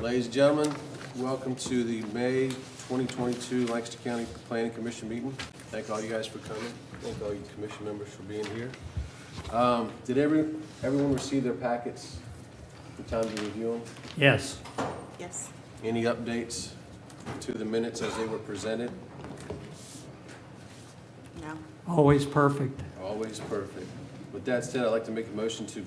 Ladies and gentlemen, welcome to the May 2022 Lancaster County Planning Commission meeting. Thank all you guys for coming. Thank all you commission members for being here. Did everyone receive their packets? The time to review them? Yes. Yes. Any updates to the minutes as they were presented? No. Always perfect. Always perfect. With that said, I'd like to make a motion to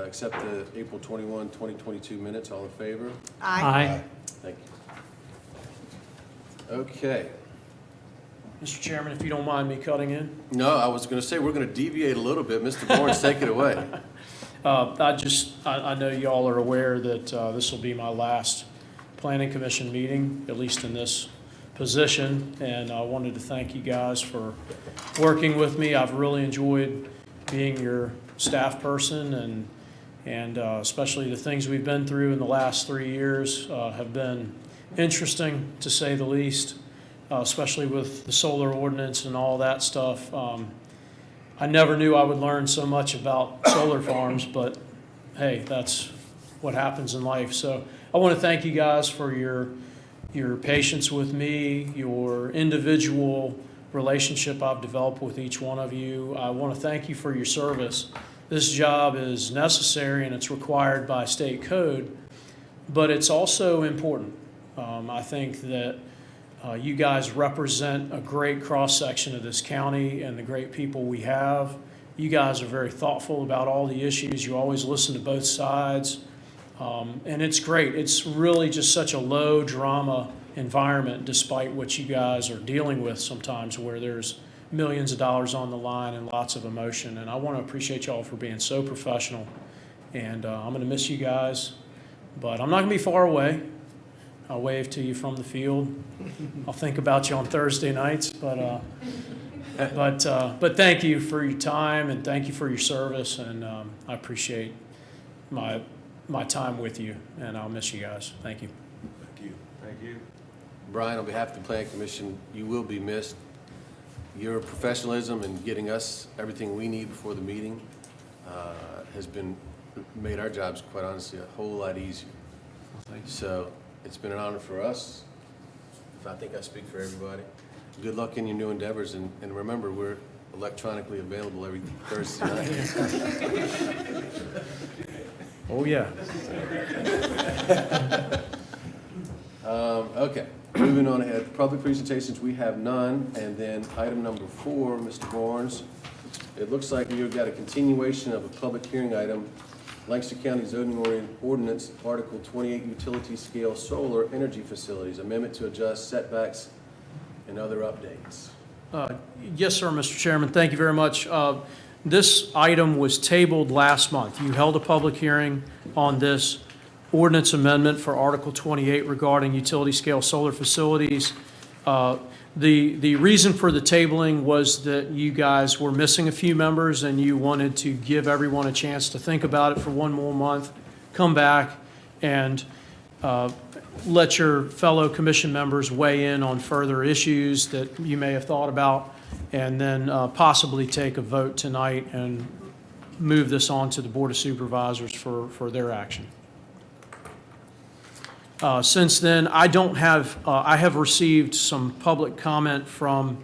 accept the April 21, 2022 minutes. All in favor? Aye. Thank you. Okay. Mr. Chairman, if you don't mind me cutting in. No, I was going to say, we're going to deviate a little bit. Mr. Barnes, take it away. I know y'all are aware that this will be my last Planning Commission meeting, at least in this position, and I wanted to thank you guys for working with me. I've really enjoyed being your staff person, and especially the things we've been through in the last 3 years have been interesting, to say the least, especially with the solar ordinance and all that stuff. I never knew I would learn so much about solar farms, but hey, that's what happens in life. So I want to thank you guys for your patience with me, your individual relationship I've developed with each one of you. I want to thank you for your service. This job is necessary and it's required by state code, but it's also important. I think that you guys represent a great cross-section of this county and the great people we have. You guys are very thoughtful about all the issues. You always listen to both sides. And it's great. It's really just such a low drama environment, despite what you guys are dealing with sometimes, where there's millions of dollars on the line and lots of emotion. And I want to appreciate y'all for being so professional. And I'm going to miss you guys, but I'm not going to be far away. I'll wave to you from the field. I'll think about you on Thursday nights, but thank you for your time and thank you for your service, and I appreciate my time with you, and I'll miss you guys. Thank you. Thank you. Thank you. Brian, on behalf of the Planning Commission, you will be missed. Your professionalism in getting us everything we need before the meeting has made our jobs, quite honestly, a whole lot easier. Thank you. So it's been an honor for us. I think I speak for everybody. Good luck in your new endeavors, and remember, we're electronically available every Thursday night. Oh, yeah. Okay, moving on ahead. Public presentations, we have none. And then item number 4, Mr. Barnes. It looks like you've got a continuation of a public hearing item, Lancaster County Zoning Ordinance, Article 28, Utility Scale Solar Energy Facilities, amendment to adjust setbacks and other updates. Yes, sir, Mr. Chairman. Thank you very much. This item was tabled last month. You held a public hearing on this ordinance amendment for Article 28 regarding utility scale solar facilities. The reason for the tabling was that you guys were missing a few members and you wanted to give everyone a chance to think about it for one more month, come back and let your fellow commission members weigh in on further issues that you may have thought about, and then possibly take a vote tonight and move this on to the Board of Supervisors for their action. Since then, I have received some public comment from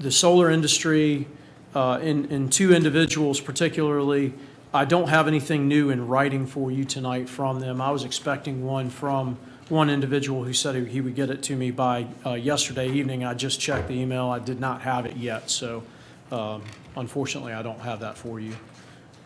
the solar industry in 2 individuals particularly. I don't have anything new in writing for you tonight from them. I was expecting one from one individual who said he would get it to me by yesterday evening. I just checked the email. I did not have it yet, so unfortunately, I don't have that for you.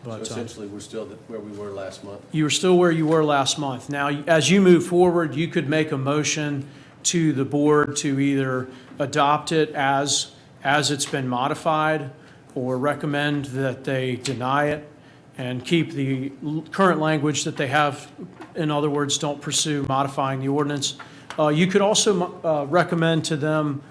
But, So essentially, we're still where we were last month. you were still where you were last month. Now, as you move forward, you could make a motion to the board to either adopt it as it's been modified, or recommend that they deny it and keep the current language that they have. In other words, don't pursue modifying the ordinance. You could also recommend to them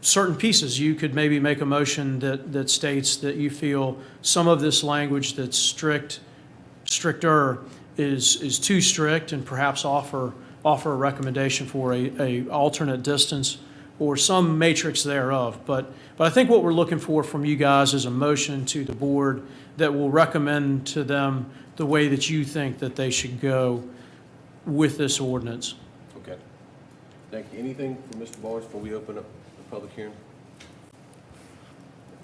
certain pieces. You could maybe make a motion that states that you feel some of this language that's stricter is too strict, and perhaps offer a recommendation for a alternate distance or some matrix thereof. But I think what we're looking for from you guys is a motion to the board that will recommend to them the way that you think that they should go with this ordinance. Okay. Thank you. Anything from Mr. Barnes before we open up the public hearing?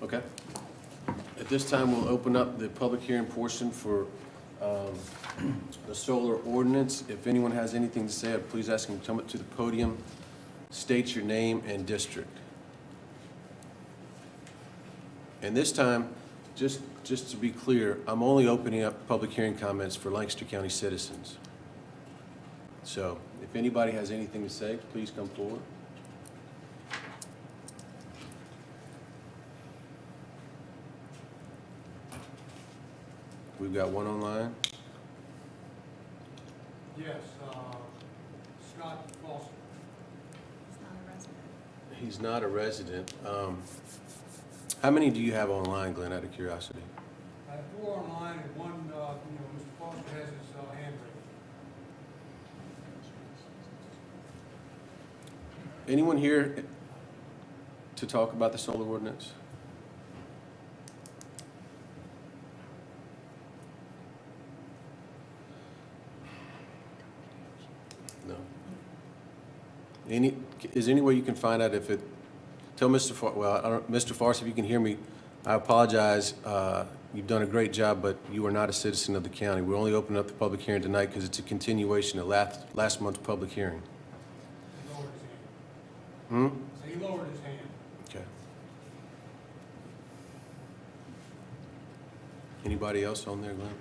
Okay. At this time, we'll open up the public hearing portion for the solar ordinance. If anyone has anything to say, I'd please ask them to come up to the podium, state your name and district. And this time, just to be clear, I'm only opening up public hearing comments for Lancaster County citizens. So if anybody has anything to say, please come forward. We've got one online. Yes, Scott Foster. He's not a resident. How many do you have online, Glenn, out of curiosity? I have 4 online and one, Mr. Foster has his hand raised. Anyone here to talk about the solar ordinance? No. Is there any way you can find out if it, tell Mr. Mr. Farsi, if you can hear me, I apologize. You've done a great job, but you are not a citizen of the county. We're only opening up the public hearing tonight because it's a continuation of last month's public hearing. He lowered his hand. So he lowered his hand. Okay. Anybody else on there, Glenn?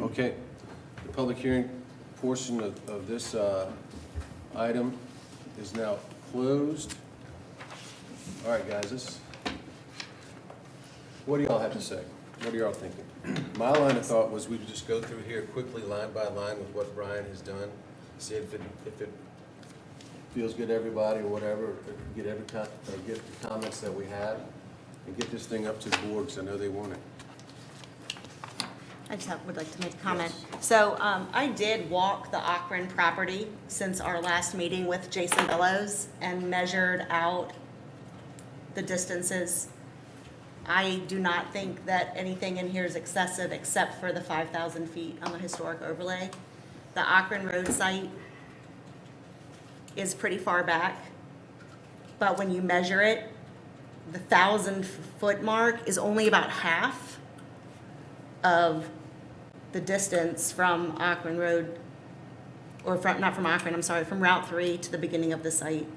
Okay. The public hearing portion of this item is now closed. All right, guys, what do y'all have to say? What are y'all thinking? My line of thought was we'd just go through here quickly, line by line, with what Brian has done, see if it feels good to everybody or whatever, or get the comments that we have, and get this thing up to the board, because I know they want it. I just would like to make a comment. Yes. So I did walk the Akron property since our last meeting with Jason Bellows and measured out the distances. I do not think that anything in here is excessive except for the 5,000 feet on the historic overlay. The Akron Road site is pretty far back, but when you measure it, the 1,000-foot mark is only about half of the distance from Akron Road, or not from Akron, I'm sorry, from Route 3 to the beginning of the site.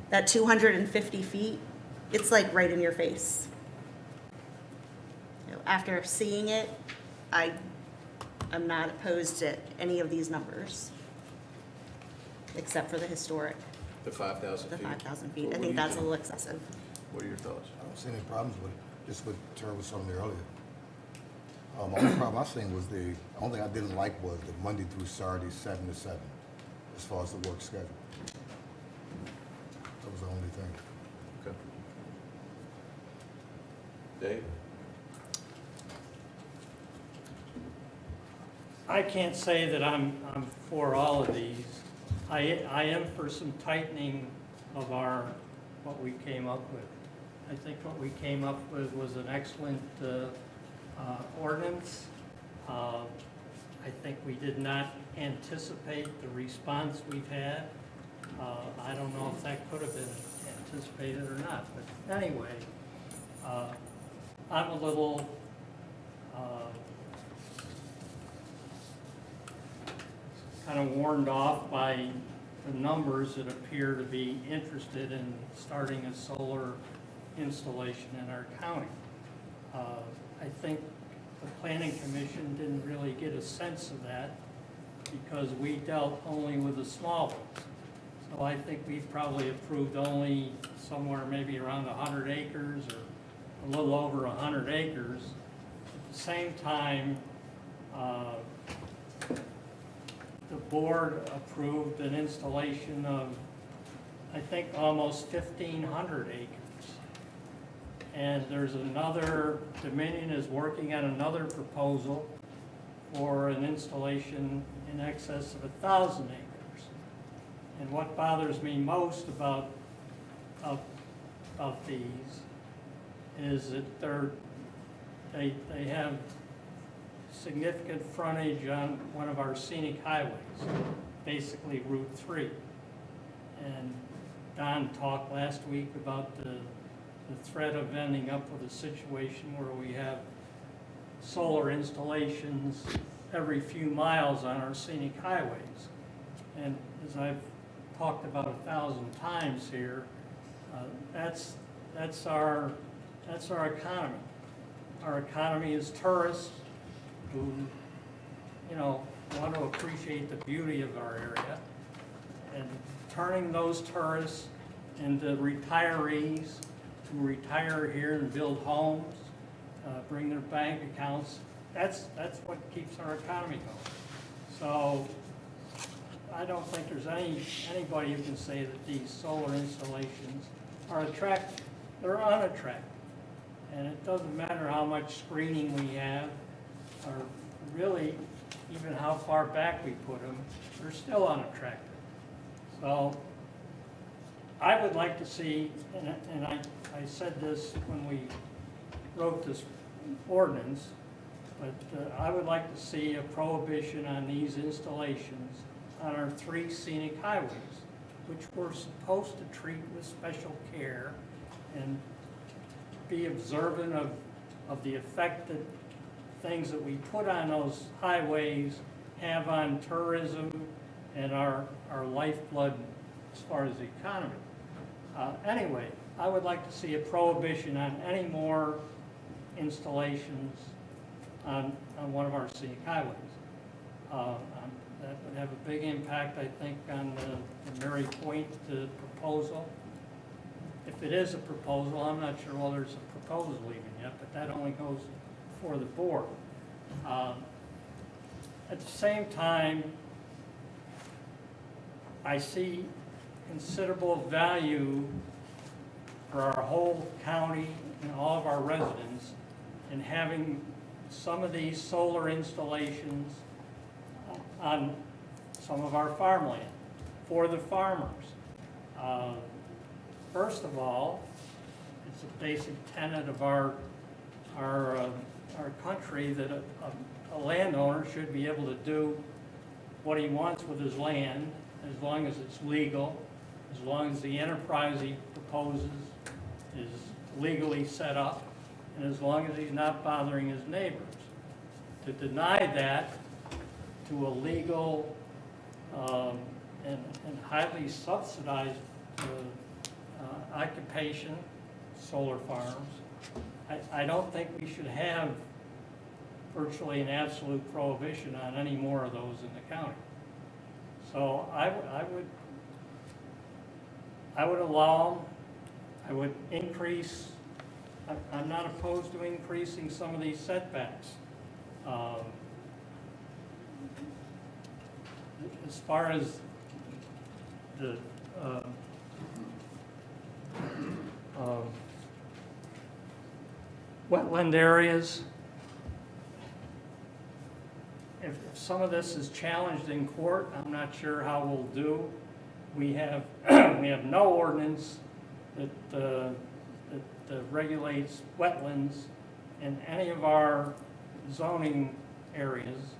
That 250 feet, it's like right in your face. After seeing it, I'm not opposed to any of these numbers, except for the historic, The 5,000 the feet? 5,000 feet. What I do think you that's a think? little excessive. What are your thoughts? I don't see any problems with it, just what Terry was telling me earlier. The only problem I seen was the only thing I didn't like was the Monday through Saturday, 7 to 7, as far as the work schedule. That was the only thing. Okay. Dave? I can't say that I'm for all of these. I am for some tightening of what we came up with. I think what we came up with was an excellent ordinance. I think we did not anticipate the response we've had. I don't know if that could have been anticipated or not, but anyway, I'm a little kind of warned off by the numbers that appear to be interested in starting a solar installation in our county. I think the Planning Commission didn't really get a sense of that because we dealt only with the small ones. So I think we probably approved only somewhere maybe around 100 acres or a little over 100 acres. At the same time, the board approved an installation of, I think, almost 1,500 acres. And there's another, Dominion is working on another proposal for an installation in excess of 1,000 acres. And what bothers me most about these is that they have significant frontage on one of our scenic highways, basically Route 3. And Don talked last week about the threat of ending up with a situation where we have solar installations every few miles on our scenic highways. And as I've talked about 1,000 times here, that's our economy. Our economy is tourists who, you know, want to appreciate the beauty of our area, and turning those tourists into retirees who retire here and build homes, bring their bank accounts. That's what keeps our economy going. So I don't think there's anybody who can say that these solar installations are attractive. They're unattractive. And it doesn't matter how much screening we have, or really even how far back we put them, they're still unattractive. So I would like to see, and I said this when we wrote this ordinance, but I would like to see a prohibition on these installations on our 3 scenic highways, which we're supposed to treat with special care and be observant of the effect that things that we put on those highways have on tourism and our lifeblood as far as the economy. Anyway, I would like to see a prohibition on any more installations on one of our scenic highways. That would have a big impact, I think, on the Mary Point proposal. If it is a proposal, I'm not sure whether it's a proposal even yet, but that only goes before the board. At the same time, I see considerable value for our whole county and all of our residents in having some of these solar installations on some of our farmland for the farmers. First of all, it's a basic tenet of our country that a landowner should be able to do what he wants with his land as long as it's legal, as long as the enterprise he proposes is legally set up, and as long as he's not bothering his neighbors. To deny that to a legal and highly subsidized occupation, solar farms, I don't think we should have virtually an absolute prohibition on any more of those in the county. So I would allow them. I would increase. I'm not opposed to increasing some of these setbacks. As far as the wetland areas, if some of this is challenged in court, I'm not sure how we'll do. We have we have no ordinance that regulates wetlands in any of our zoning areas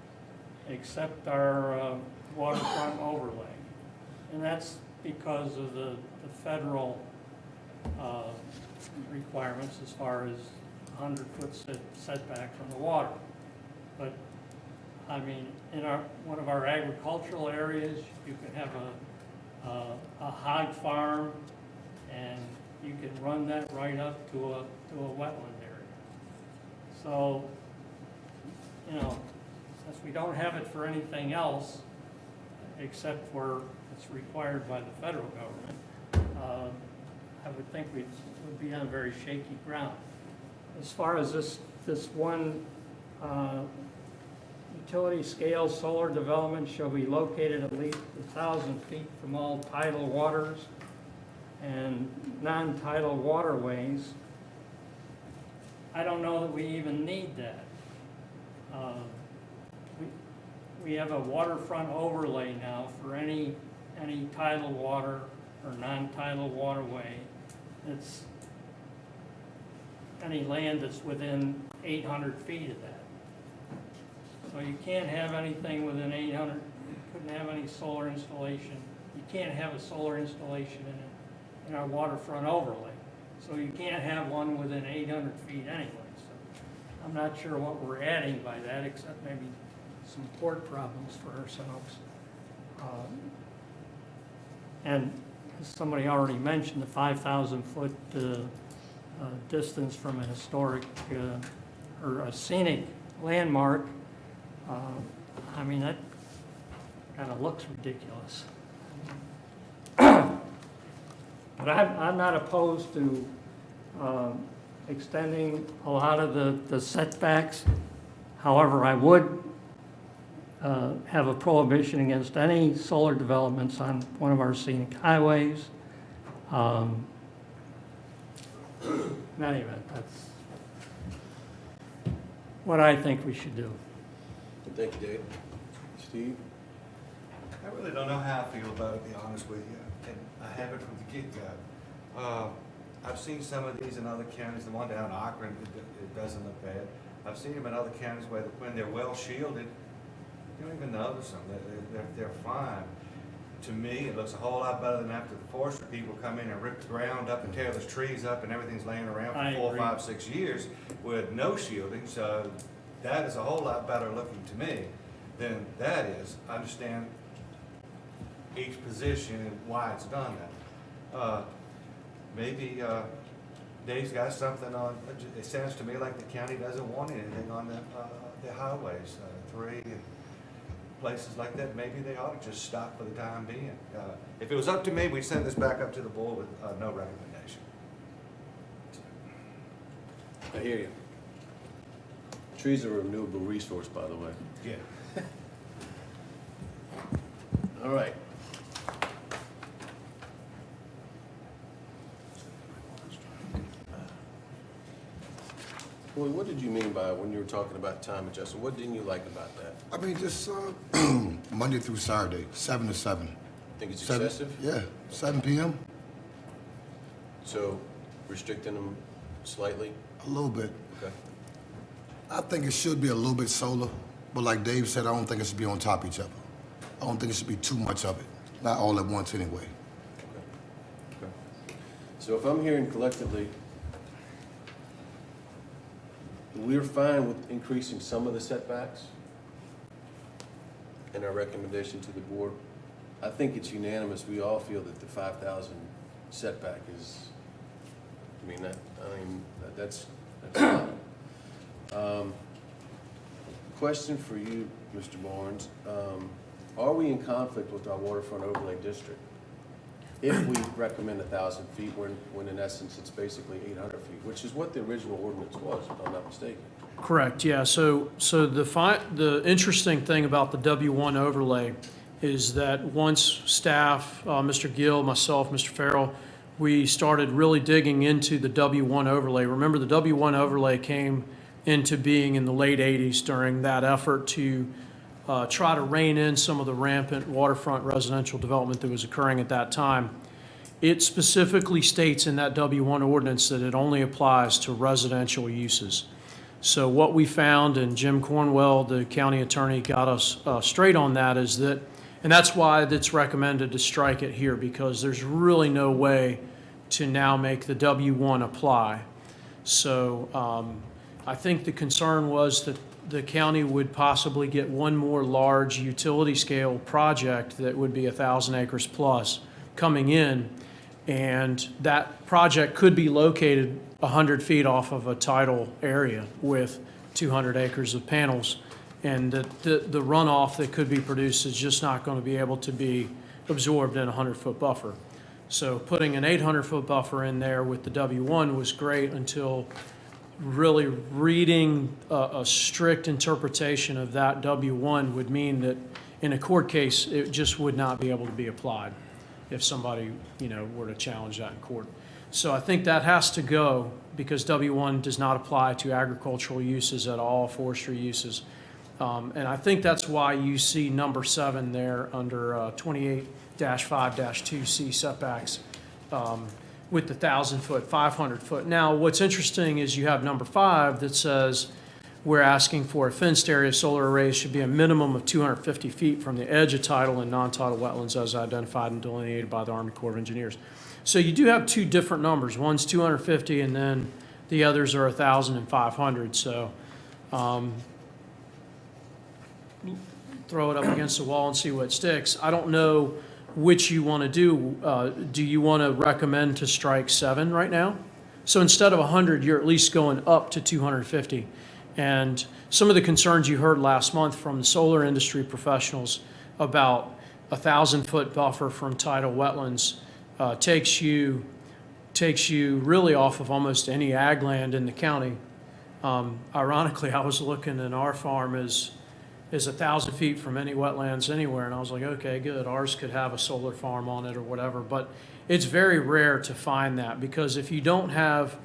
except our waterfront overlay. And that's because of the federal requirements as far as 100-foot setback from the water. But I mean, in one of our agricultural areas, you can have a hog farm, and you can run that right up to a wetland area. So, you know, since we don't have it for anything else, except where it's required by the federal government, I would think we would be on very shaky ground. As far as this one utility scale solar development shall be located at least 1,000 feet from all tidal waters and non-tidal waterways, I don't know that we even need that. We have a waterfront overlay now for any tidal water or non-tidal waterway. It's any land that's within 800 feet of that. So you can't have anything within 800, you couldn't have any solar installation. You can't have a solar installation in our waterfront overlay. So you can't have one within 800 feet anyway. So I'm not sure what we're adding by that, except maybe some port problems for ourselves. And as somebody already mentioned, the 5,000-foot distance from a historic or a scenic landmark, I mean, that kind of looks ridiculous. But I'm not opposed to extending a lot of the setbacks. However, I would have a prohibition against any solar developments on one of our scenic highways. In any event, that's what I think we should do. Thank you, Dave. Steve? I really don't know how I feel about it, to be honest with you, and I haven't from the get-go. I've seen some of these in other counties, the one down in Akron, it doesn't look bad. I've seen them in other counties where when they're well shielded, you don't even notice them, they're fine. To me, it looks a whole lot better than after the forestry people come in and rip the ground up and tear those trees up and everything's laying around I for 4, agree. 5, 6 years with no shielding, so that is a whole lot better looking to me than that is. I understand each position and why it's done that. Maybe Dave's got something on, it sounds to me like the county doesn't want anything on the highways, 3 and places like that. Maybe they ought to just stop for the time being. If it was up to me, we'd send this back up to the board with no recommendation. I hear you. Trees are a renewable resource, by the way. Yeah. All right. Boy, what did you mean by when you were talking about time adjustment? What didn't you like about that? I mean, just Monday through Saturday, 7 to 7. Think it's 7 excessive? Yeah, 7 p.m., So restricting them slightly? a little bit. Okay. I think it should be a little bit solar, but like Dave said, I don't think it should be on top of each other. I don't think it should be too much of it, not all at once anyway. Okay. So if I'm hearing collectively, we're fine with increasing some of the setbacks in our recommendation to the board. I think it's unanimous. We all feel that the 5,000 setback is, that's fine. Question for you, Mr. Barnes. Are we in conflict with our waterfront overlay district? If we recommend 1,000 feet, when in essence it's basically 800 feet, which is what the original ordinance was, if I'm not mistaken. Correct, yeah. So the interesting thing about the W1 overlay is that once staff, Mr. Gill, myself, Mr. Farrell, we started really digging into the W1 overlay. Remember, the W1 overlay came into being in the late 80s during that effort to try to rein in some of the rampant waterfront residential development that was occurring at that time. It specifically states in that W1 ordinance that it only applies to residential uses. So what we found, and Jim Cornwell, the county attorney, got us straight on that, is that, and that's why it's recommended to strike it here, because there's really no way to now make the W1 apply. So I think the concern was that the county would possibly get one more large utility scale project that would be 1,000 acres plus coming in, and that project could be located 100 feet off of a tidal area with 200 acres of panels, and the runoff that could be produced is just not going to be able to be absorbed in a 100-foot buffer. So putting an 800-foot buffer in there with the W1 was great until really reading a strict interpretation of that W1 would mean that in a court case, it just would not be able to be applied if somebody, were to challenge that in court. So I think that has to go, because W1 does not apply to agricultural uses at all, forestry uses. And I think that's why you see number 7 there under 28-5-2C setbacks with the 1,000-foot, 500-foot. Now, what's interesting is you have number 5 that says we're asking for a fenced area solar arrays should be a minimum of 250 feet from the edge of tidal and non-tidal wetlands as identified and delineated by the Army Corps of Engineers. So you do have two different numbers. One's 250 and then the others are 1,000 and 500. So throw it up against the wall and see what sticks. I don't know which you want to do. Do you want to recommend to strike 7 right now? So instead of 100, you're at least going up to 250. And some of the concerns you heard last month from the solar industry professionals about a 1,000-foot buffer from tidal wetlands takes you really off of almost any ag land in the county. Ironically, I was looking and our farm is 1,000 feet from any wetlands anywhere, and I was like, okay, good, ours could have a solar farm on it or whatever, but it's very rare to find that, because if you don't have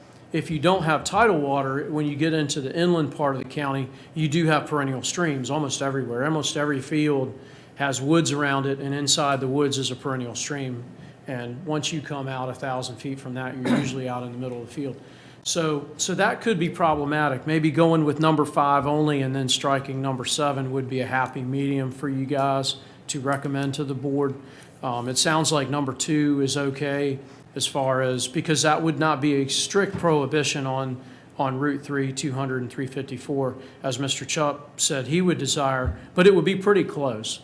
tidal water, when you get into the inland part of the county, you do have perennial streams almost everywhere. Almost every field has woods around it, and inside the woods is a perennial stream. And once you come out 1,000 feet from that, you're usually out in the middle of the field. So that could be problematic. Maybe going with number 5 only and then striking number 7 would be a happy medium for you guys to recommend to the board. It sounds like number 2 is okay as far as, because that would not be a strict prohibition on Route 3, 200, and 354, as Mr. Chupp said he would desire, but it would be pretty close.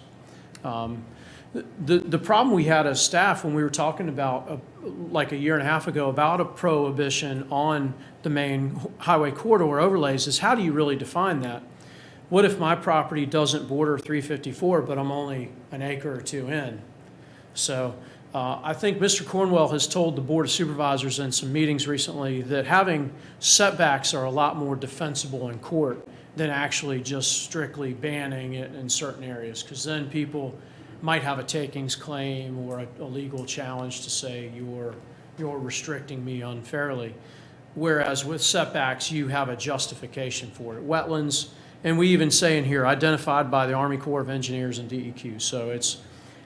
The problem we had as staff when we were talking about, like a year and a half ago, about a prohibition on the main highway corridor overlays is, how do you really define that? What if my property doesn't border 354, but I'm only an acre or 2 in? So I think Mr. Cornwell has told the Board of Supervisors in some meetings recently that having setbacks are a lot more defensible in court than actually just strictly banning it in certain areas, because then people might have a takings claim or a legal challenge to say you're restricting me unfairly. Whereas with setbacks, you have a justification for it. Wetlands, and we even say in here, identified by the Army Corps of Engineers and DEQ. So it's,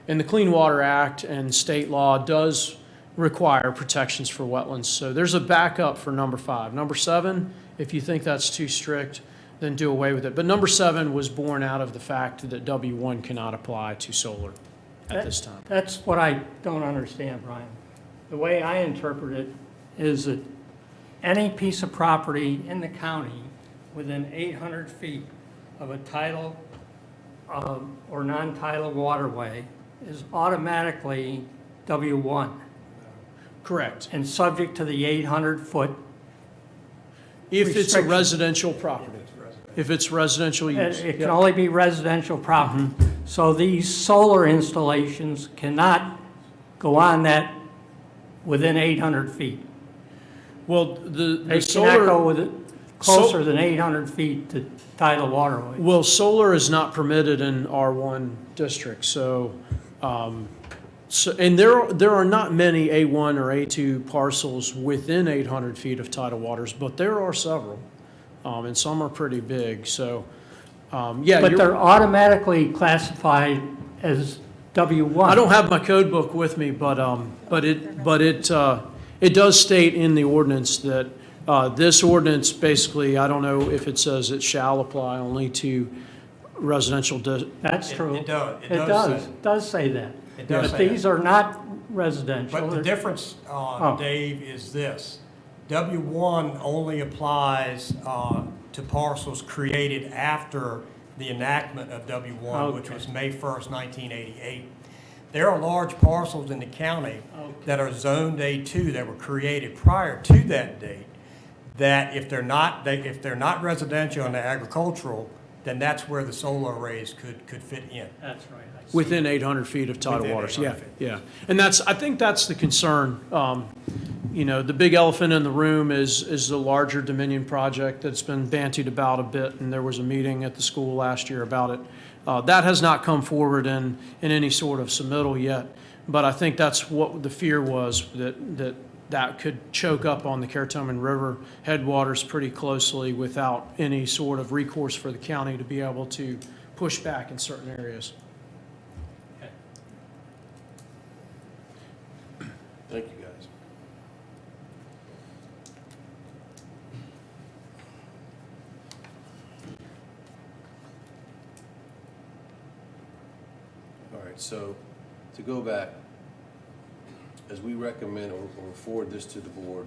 and the Clean Water Act and state law does require protections for wetlands. So there's a backup for number 5. Number 7, if you think that's too strict, then do away with it. But number 7 was born out of the fact that W1 cannot apply to solar at this time. That's what I don't understand, Brian. The way I interpret it is that any piece of property in the county within 800 feet of a tidal or non-tidal waterway is automatically W1 Correct. and subject to the 800-foot. If it's a Restriction. residential property. If it's residential use. It can Yep. only be residential property. So these solar installations cannot go on that within 800 feet. Well, They the cannot go solar, with it closer than 800 feet to tidal waterway. well, solar is not permitted in R1 districts, so, and there are not many A1 or A2 parcels within 800 feet of tidal waters, but there are several, and some are pretty big, so, yeah. But you're- they're automatically classified as W1. I don't have my code book with me, but it does state in the ordinance that this ordinance, basically, I don't know if it says it shall apply only to residential. That's true. It does. It does say that. It does But say these that. are not residential. But the They're- difference, Oh. Dave, is this. W1 only applies to parcels created after the enactment of W1, which Okay. was May 1st, 1988. There are large parcels in the county that are zoned A2 that were created prior to that date, that if they're not residential and they're agricultural, then that's where the solar arrays could fit in. That's right. I see. Within 800 feet of tidal Within waters, 800 yeah, feet. yeah. And I think that's the concern. You know, the big elephant in the room is the larger Dominion project that's been bantied about a bit, and there was a meeting at the school last year about it. That has not come forward in any sort of submittal yet, but I think that's what the fear was, that could choke up on the Caritoman River headwaters pretty closely without any sort of recourse for the county to be able to push back in certain areas. Thank you, guys. so to go back, as we recommend or forward this to the board,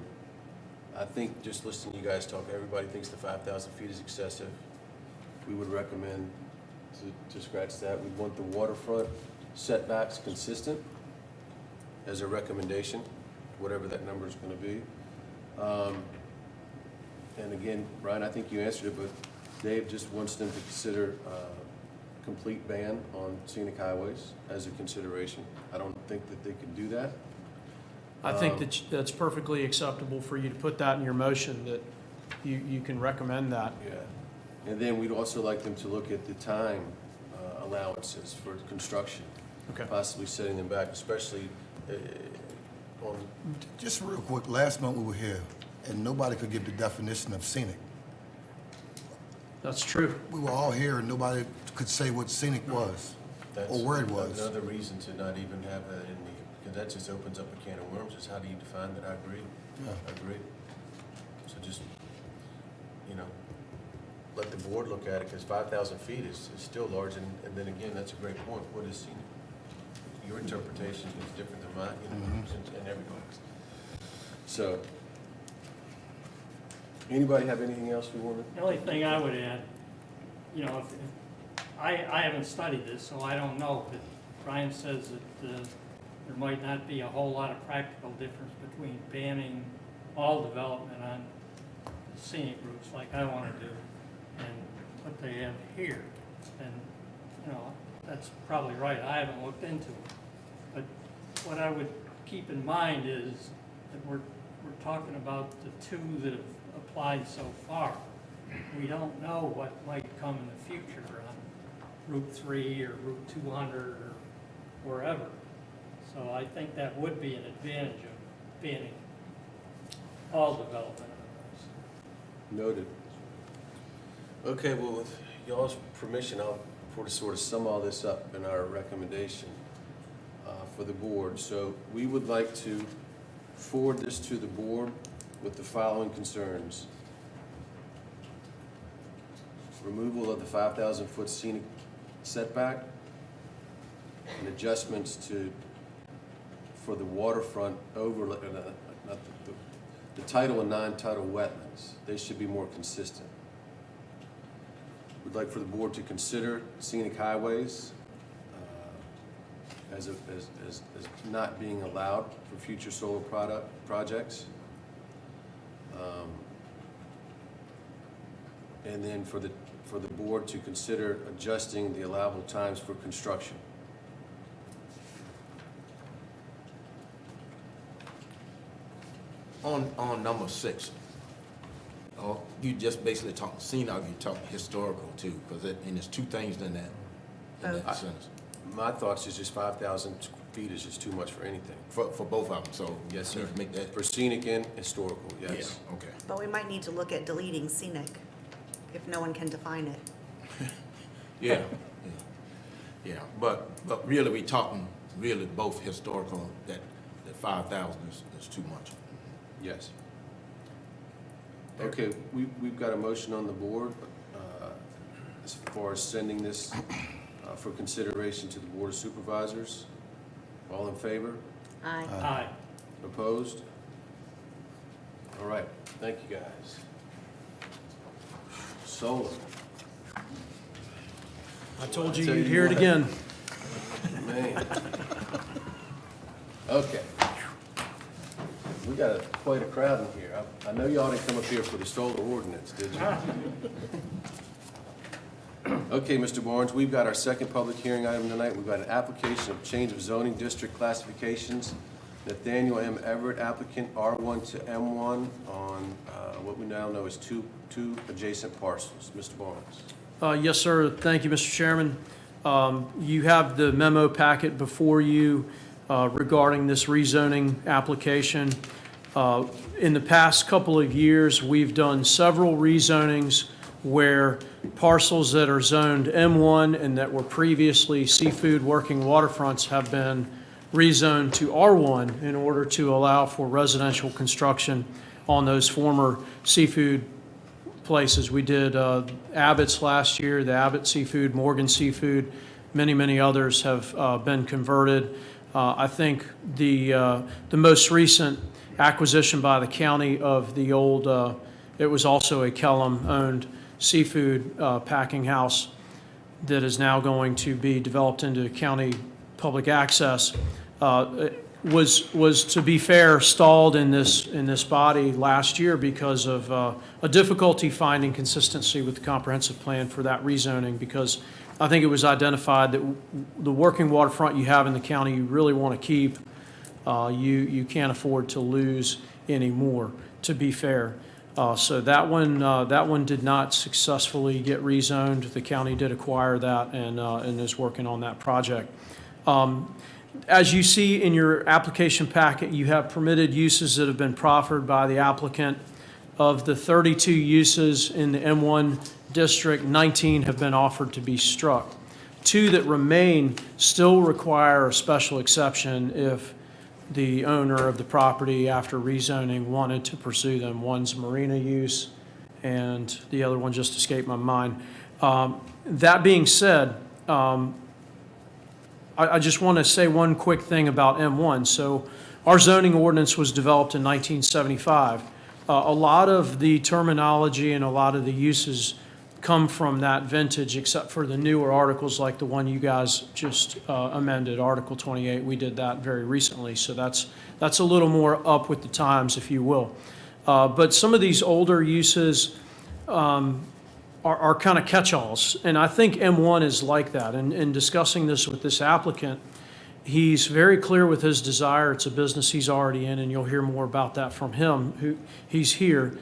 I think just listening to you guys talk, everybody thinks the 5,000 feet is excessive. We would recommend to scratch that. We want the waterfront setbacks consistent as a recommendation, whatever that number is going to be. And again, Brian, I think you answered it, but Dave just wants them to consider complete ban on scenic highways as a consideration. I don't think that they can do that. I think that's perfectly acceptable for you to put that in your motion, that you can recommend that. Yeah. And then we'd also like them to look at the time allowances for construction, Okay. possibly setting them back, especially on, Just real quick, last month we were here, and nobody could give the definition of scenic. That's true. We were all here, and nobody could say what scenic was, that's or where it was. another reason to not even have that in the, because that just opens up a can of worms, is how do you define that? I agree. Yeah. I agree. So just, you know, let the board look at it, because 5,000 feet is still large, and then again, that's a great point. What is scenic? Your interpretation is different than mine, you know, and everybody's. So, anybody have anything else we want to? The only thing I would add, you know, if I haven't studied this, so I don't know, but Brian says that there might not be a whole lot of practical difference between banning all development on scenic routes like I want to do and what they have here. And, you know, that's probably right. I haven't looked into it. But what I would keep in mind is that we're talking about the two that have applied so far. We don't know what might come in the future on Route 3 or Route 200 or wherever. So I think that would be an advantage of banning all development on those. Noted. Okay, well, with y'all's permission, I'll sort of sum all this up in our recommendation for the board. So we would like to forward this to the board with the following concerns. Removal of the 5,000-foot scenic setback and adjustments for the waterfront overlay, not the tidal and non-tidal wetlands. They should be more consistent. We'd like for the board to consider scenic highways as not being allowed for future solar projects. And then for the board to consider adjusting the allowable times for construction. On number 6, you just basically talking scenic, you talking historical too, because and there's two things in that Both. sentence. My thoughts is just 5,000 feet is just too much for anything. For both of them, so. Yes, sir. you Make that, For scenic and historical, yes. yeah, okay. But we might need to look at deleting scenic if no one can define it. Yeah, yeah, but really we talking really both historical, that 5,000 is too much. Yes. Okay, we've got a motion on the board as far as sending this for consideration to the Board of Supervisors. All in favor? Aye. Aye. Opposed? All right, thank you, guys. Solar. I told you Tell you'd you hear it what. again. Man. Okay. We got quite a crowd in here. I know y'all didn't come up here for the solar ordinance, did you? Okay, Mr. Barnes, we've got our second public hearing item tonight. We've got an application of change of zoning district classifications. Nathaniel M. Everett, applicant, R1 to M1 on what we now know as two adjacent parcels. Mr. Barnes. Yes, sir. Thank you, Mr. Chairman. You have the memo packet before you regarding this rezoning application. In the past couple of years, we've done several rezonings where parcels that are zoned M1 and that were previously seafood working waterfronts have been rezoned to R1 in order to allow for residential construction on those former seafood places. We did Abbott's last year, the Abbott Seafood, Morgan Seafood. many others have been converted. I think the most recent acquisition by the county of the old, it was also a Kellum-owned seafood packing house that is now going to be developed into county public access, was, to be fair, stalled in this body last year because of a difficulty finding consistency with the comprehensive plan for that rezoning, because I think it was identified that the working waterfront you have in the county, you really want to keep. You can't afford to lose any more, to be fair. So that one did not successfully get rezoned. The county did acquire that and is working on that project. As you see in your application packet, you have permitted uses that have been proffered by the applicant. Of the 32 uses in the M1 district, 19 have been offered to be struck. 2 that remain still require a special exception if the owner of the property, after rezoning, wanted to pursue them. One's marina use, and the other one just escaped my mind. That being said, I just want to say one quick thing about M1. So our zoning ordinance was developed in 1975. A lot of the terminology and a lot of the uses come from that vintage, except for the newer articles like the one you guys just amended, Article 28. We did that very recently, so that's a little more up with the times, if you will. But some of these older uses are kind of catch-alls, and I think M1 is like that. And in discussing this with this applicant, he's very clear with his desire. It's a business he's already in, and you'll hear more about that from him. He's here.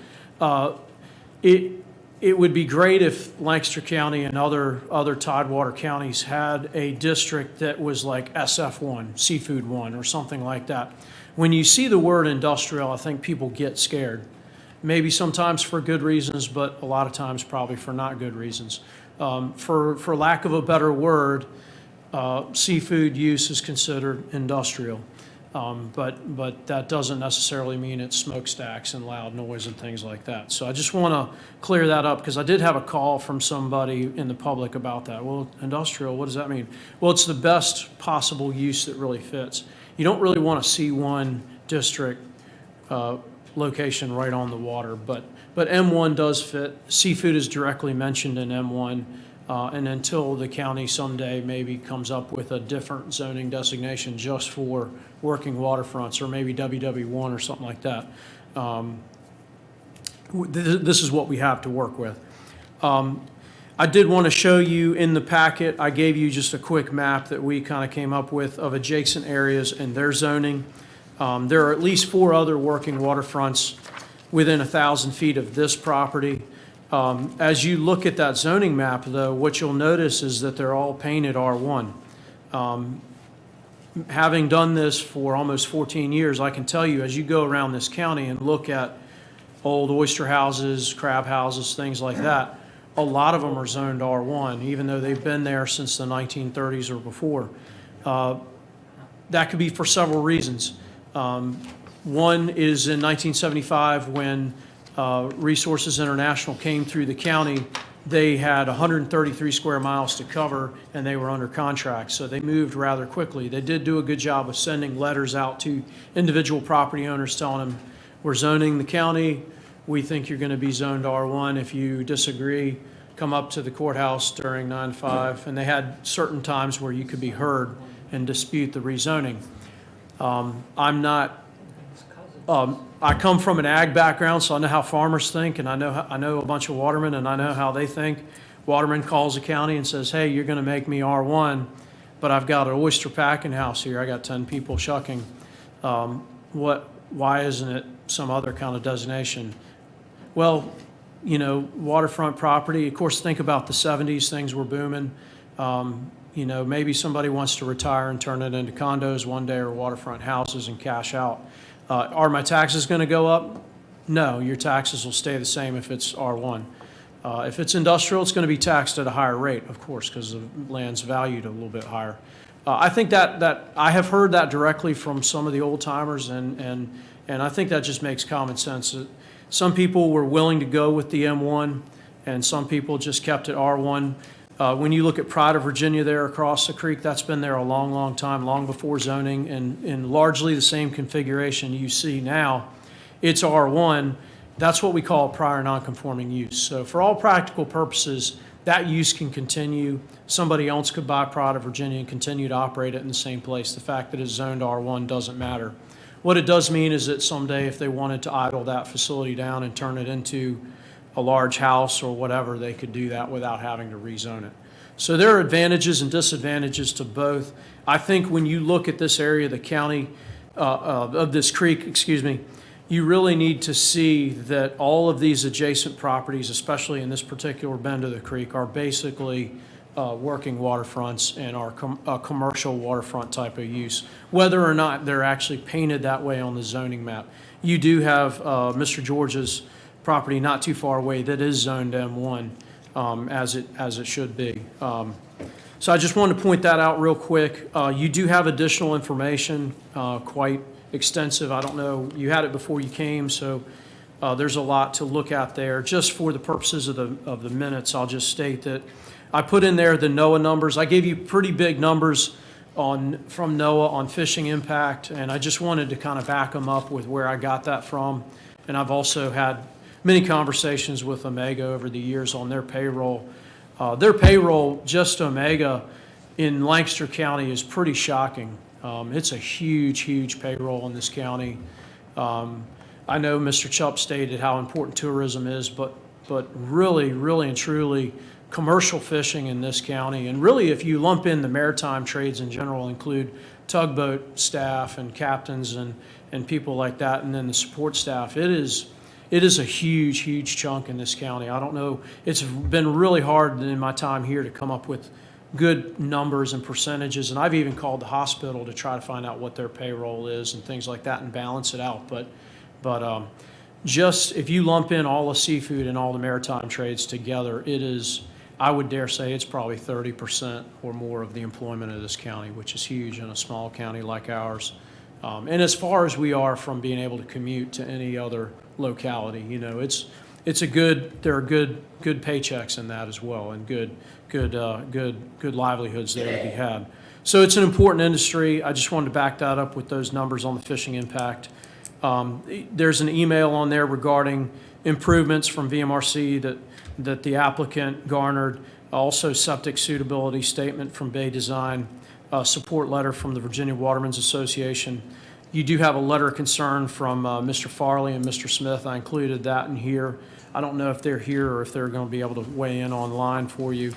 It would be great if Lancaster County and other Tidewater counties had a district that was like SF1, Seafood 1, or something like that. When you see the word industrial, I think people get scared. Maybe sometimes for good reasons, but a lot of times probably for not good reasons. For lack of a better word, seafood use is considered industrial. But that doesn't necessarily mean it's smokestacks and loud noise and things like that. So I just want to clear that up, because I did have a call from somebody in the public about that. Well, industrial, what does that mean? Well, it's the best possible use that really fits. You don't really want a C1 district location right on the water, but M1 does fit. Seafood is directly mentioned in M1. And until the county someday maybe comes up with a different zoning designation just for working waterfronts, or maybe WW1 or something like that, this is what we have to work with. I did want to show you in the packet, I gave you just a quick map that we kind of came up with of adjacent areas and their zoning. There are at least 4 other working waterfronts within 1,000 feet of this property. As you look at that zoning map, though, what you'll notice is that they're all painted R1. Having done this for almost 14 years, I can tell you, as you go around this county and look at old oyster houses, crab houses, things like that, a lot of them are zoned R1, even though they've been there since the 1930s or before. That could be for several reasons. One is in 1975, when Resources International came through the county, they had 133 square miles to cover, and they were under contract, so they moved rather quickly. They did do a good job of sending letters out to individual property owners telling them, we're zoning the county, we think you're going to be zoned R1. If you disagree, come up to the courthouse during 9 to 5, and they had certain times where you could be heard and dispute the rezoning. I come from an ag background, so I know how farmers think, and I know a bunch of watermen, and I know how they think. Waterman calls the county and says, hey, you're going to make me R1, but I've got an oyster packing house here. I got 10 people shucking. Why isn't it some other kind of designation? Well, waterfront property, of course, think about the 70s, things were booming. Maybe somebody wants to retire and turn it into condos one day, or waterfront houses, and cash out. Are my taxes going to go up? No, your taxes will stay the same if it's R1. If it's industrial, it's going to be taxed at a higher rate, of course, because the land's valued a little bit higher. I think that I have heard that directly from some of the old timers, and I think that just makes common sense. Some people were willing to go with the M1, and some people just kept it R1. When you look at Pride of Virginia there across the creek, that's been there a long, long time, long before zoning, and in largely the same configuration you see now. It's R1. That's what we call prior non-conforming use. So for all practical purposes, that use can continue. Somebody else could buy Pride of Virginia and continue to operate it in the same place. The fact that it's zoned R1 doesn't matter. What it does mean is that someday if they wanted to idle that facility down and turn it into a large house or whatever, they could do that without having to rezone it. So there are advantages and disadvantages to both. I think when you look at this area of the county, of this creek, excuse me, you really need to see that all of these adjacent properties, especially in this particular bend of the creek, are basically working waterfronts and are a commercial waterfront type of use, whether or not they're actually painted that way on the zoning map. You do have Mr. George's property not too far away that is zoned M1, as it should be. So I just wanted to point that out real quick. You do have additional information, quite extensive. I don't know, you had it before you came, so there's a lot to look at there. Just for the purposes of the minutes, I'll just state that I put in there the NOAA numbers. I gave you pretty big numbers from NOAA on fishing impact, and I just wanted to kind of back them up with where I got that from. And I've also had many conversations with Omega over the years on their payroll. Their payroll, just Omega, in Lancaster County is pretty shocking. It's a huge, huge payroll in this county. I know Mr. Chupp stated how important tourism is, but really, really and truly, commercial fishing in this county, and really if you lump in the maritime trades in general, include tugboat staff and captains and people like that, and then the support staff, it is a huge, huge chunk in this county. I don't know, it's been really hard in my time here to come up with good numbers and percentages, and I've even called the hospital to try to find out what their payroll is and things like that and balance it out. But just if you lump in all the seafood and all the maritime trades together, it is, I would dare say it's probably 30% or more of the employment of this county, which is huge in a small county like ours. And as far as we are from being able to commute to any other locality, you know, there are good paychecks in that as well, and good livelihoods there to be had. So it's an important industry. I just wanted to back that up with those numbers on the fishing impact. There's an email on there regarding improvements from VMRC that the applicant garnered, also septic suitability statement from Bay Design, support letter from the Virginia Watermen's Association. You do have a letter of concern from Mr. Farley and Mr. Smith. I included that in here. I don't know if they're here or if they're going to be able to weigh in online for you.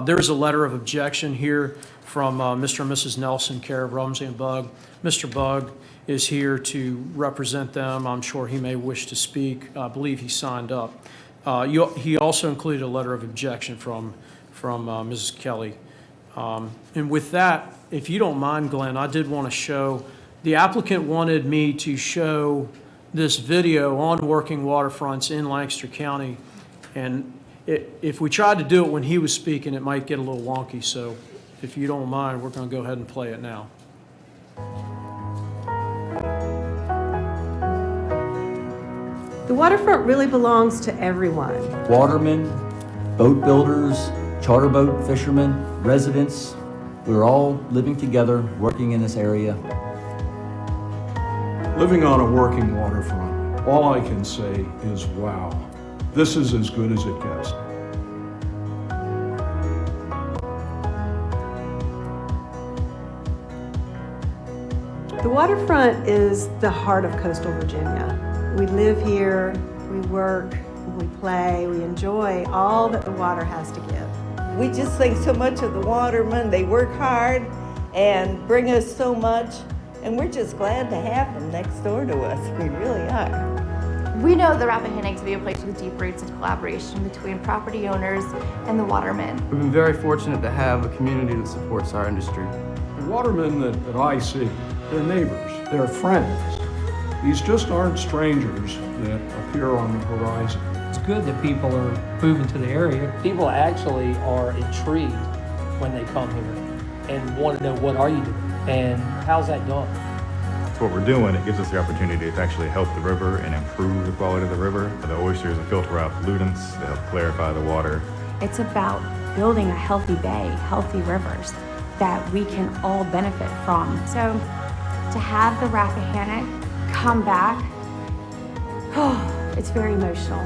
There's a letter of objection here from Mr. and Mrs. Nelson, care of Rumsey and Bug. Mr. Bug is here to represent them. I'm sure he may wish to speak. I believe he signed up. He also included a letter of objection from Mrs. Kelly. And with that, if you don't mind, Glenn, I did want to show, the applicant wanted me to show this video on working waterfronts in Lancaster County. And if we tried to do it when he was speaking, it might get a little wonky. So if you don't mind, we're going to go ahead and play it now. The waterfront really belongs to everyone. Watermen, boat builders, charter boat fishermen, residents, we're all living together, working in this area. Living on a working waterfront, all I can say is, wow, this is as good as it gets. The waterfront is the heart of coastal Virginia. We live here, we work, we play, we enjoy all that the water has to give. We just think so much of the watermen. They work hard and bring us so much, and we're just glad to have them next door to us. We really are. We know the Rappahannock to be a place with deep roots of collaboration between property owners and the watermen. We've been very fortunate to have a community that supports our industry. The watermen that I see, they're neighbors, they're friends. These just aren't strangers that appear on the horizon. It's good that people are moving to the area. People actually are intrigued when they come here and want to know, what are you doing and how's that done? That's what we're doing. It gives us the opportunity to actually help the river and improve the quality of the river. The oysters filter out pollutants, they help clarify the water. It's about building a healthy bay, healthy rivers that we can all benefit from. So to have the Rappahannock come back, it's very emotional.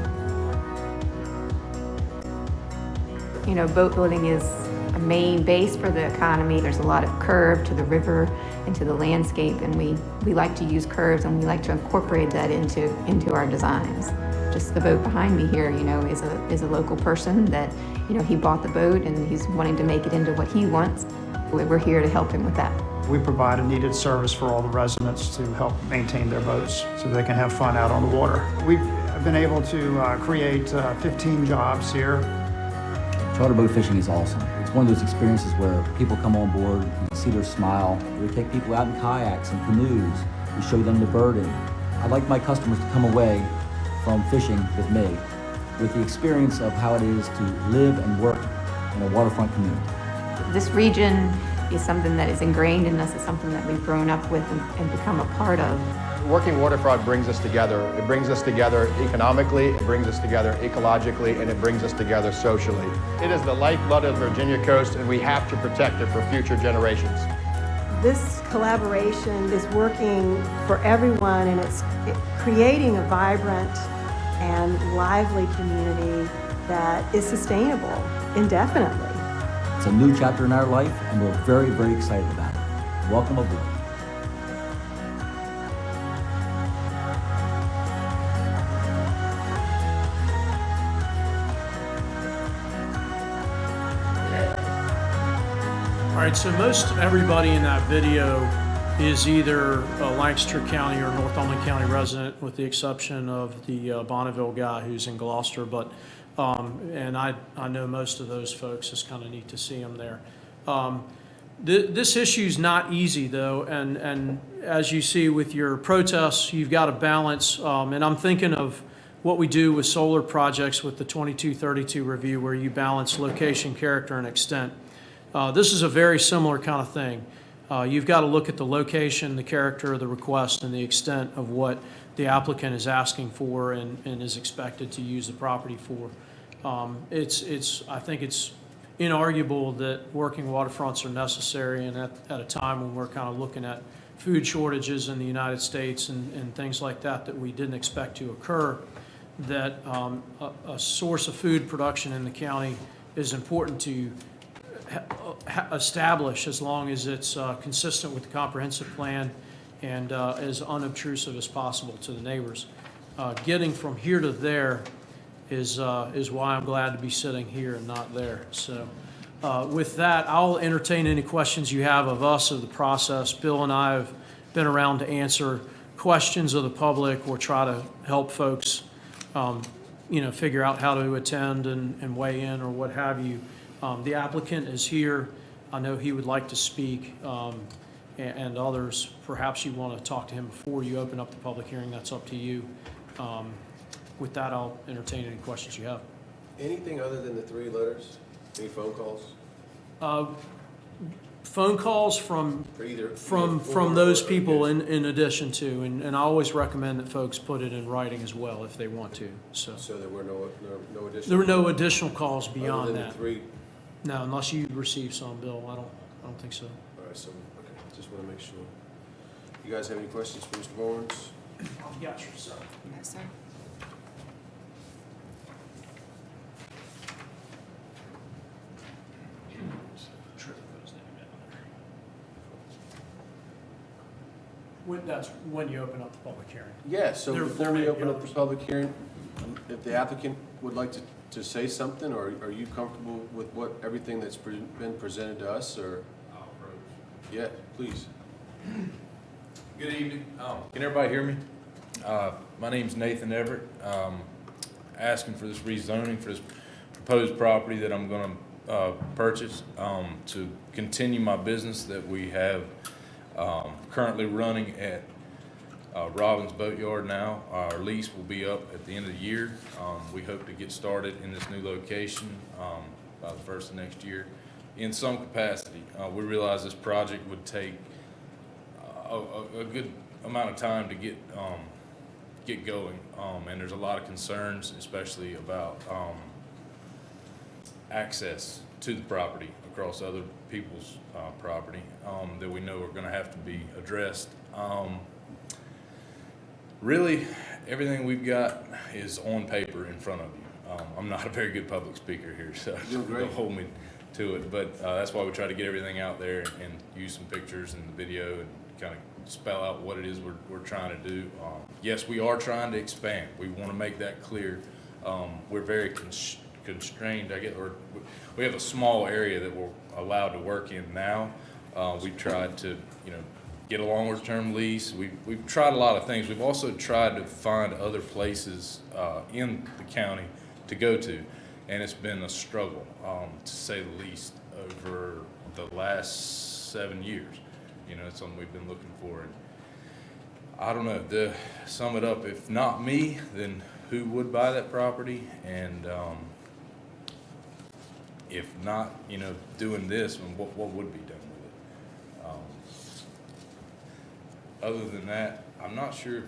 You know, boat building is a main base for the economy. There's a lot of curve to the river and to the landscape, and we like to use curves and we like to incorporate that into our designs. Just the boat behind me here, you know, is a local person that, you know, he bought the boat and he's wanting to make it into what he wants. We're here to help him with that. We provide a needed service for all the residents to help maintain their boats so they can have fun out on the water. We've been able to create 15 jobs here. Charter boat fishing is awesome. It's one of those experiences where people come on board, you see their smile. We take people out in kayaks and canoes. We show them the birding. I'd like my customers to come away from fishing with me with the experience of how it is to live and work in a waterfront community. This region is something that is ingrained in us. It's something that we've grown up with and become a part of. Working waterfront brings us together. It brings us together economically, it brings us together ecologically, and it brings us together socially. It is the lifeblood of the Virginia coast, and we have to protect it for future generations. This collaboration is working for everyone, and it's creating a vibrant and lively community that is sustainable indefinitely. It's a new chapter in our life, and we're very, very excited about it. Welcome aboard. All right, so most everybody in that video is either a Lancaster County or Northumberland County resident, with the exception of the Bonneville guy who's in Gloucester. But and I know most of those folks. It's kind of neat to see them there. This issue's not easy though, and as you see with your protests, you've got to balance. And I'm thinking of what we do with solar projects with the 2232 review, where you balance location, character, and extent. This is a very similar kind of thing. You've got to look at the location, the character of the request, and the extent of what the applicant is asking for and is expected to use the property for. I think it's inarguable that working waterfronts are necessary, and at a time when we're kind of looking at food shortages in the United States and things like that we didn't expect to occur, that a source of food production in the county is important to establish, as long as it's consistent with the comprehensive plan and as unobtrusive as possible to the neighbors. Getting from here to there is why I'm glad to be sitting here and not there. So with that, I'll entertain any questions you have of us, of the process. Bill and I have been around to answer questions of the public or try to help folks figure out how to attend and weigh in or what have you. The applicant is here. I know he would like to speak, and others, perhaps you want to talk to him before you open up the public hearing. That's up to you. With that, I'll entertain any questions you have. Anything other than the 3 letters? Any phone calls? Phone calls from those people in addition to, and I always recommend that folks put it in writing as well if they want to. So there were no additional. There were no additional calls beyond other than that. The 3. No, unless you received some, Bill. I don't think so. All right, so okay, just want to make sure. You guys have any questions for Mr. Barnes? I've got your sir. No, sir. That's when you open up the public hearing. Yeah, so There- before there we may open be up the others. public hearing, if the applicant would like to say something, or are you comfortable with everything that's been presented to us, or? Yeah, please. Good evening. Can everybody hear me? My name's Nathan Everett. Asking for this rezoning for this proposed property that I'm going to purchase to continue my business that we have currently running at Robbins Boatyard now. Our lease will be up at the end of the year. We hope to get started in this new location by the first of next year in some capacity. We realize this project would take a good amount of time to get going, and there's a lot of concerns, especially about access to the property across other people's property that we know are going to have to be addressed. Really, everything we've got is on paper in front of you. I'm not a very good public speaker here, so don't hold me to it. But that's why we try to get everything out there and use some pictures and the video and kind of spell out what it is we're trying to do. Yes, we are trying to expand. We want to make that clear. We're very constrained, I guess, or we have a small area that we're allowed to work in now. We've tried to, get a longer-term lease. We've tried a lot of things. We've also tried to find other places in the county to go to, and it's been a struggle, to say the least, over the last 7 years. It's something we've been looking for. And I don't know, to sum it up, if not me, then who would buy that property? And if not, doing this, then what would be done with it? Other than that, I'm not sure if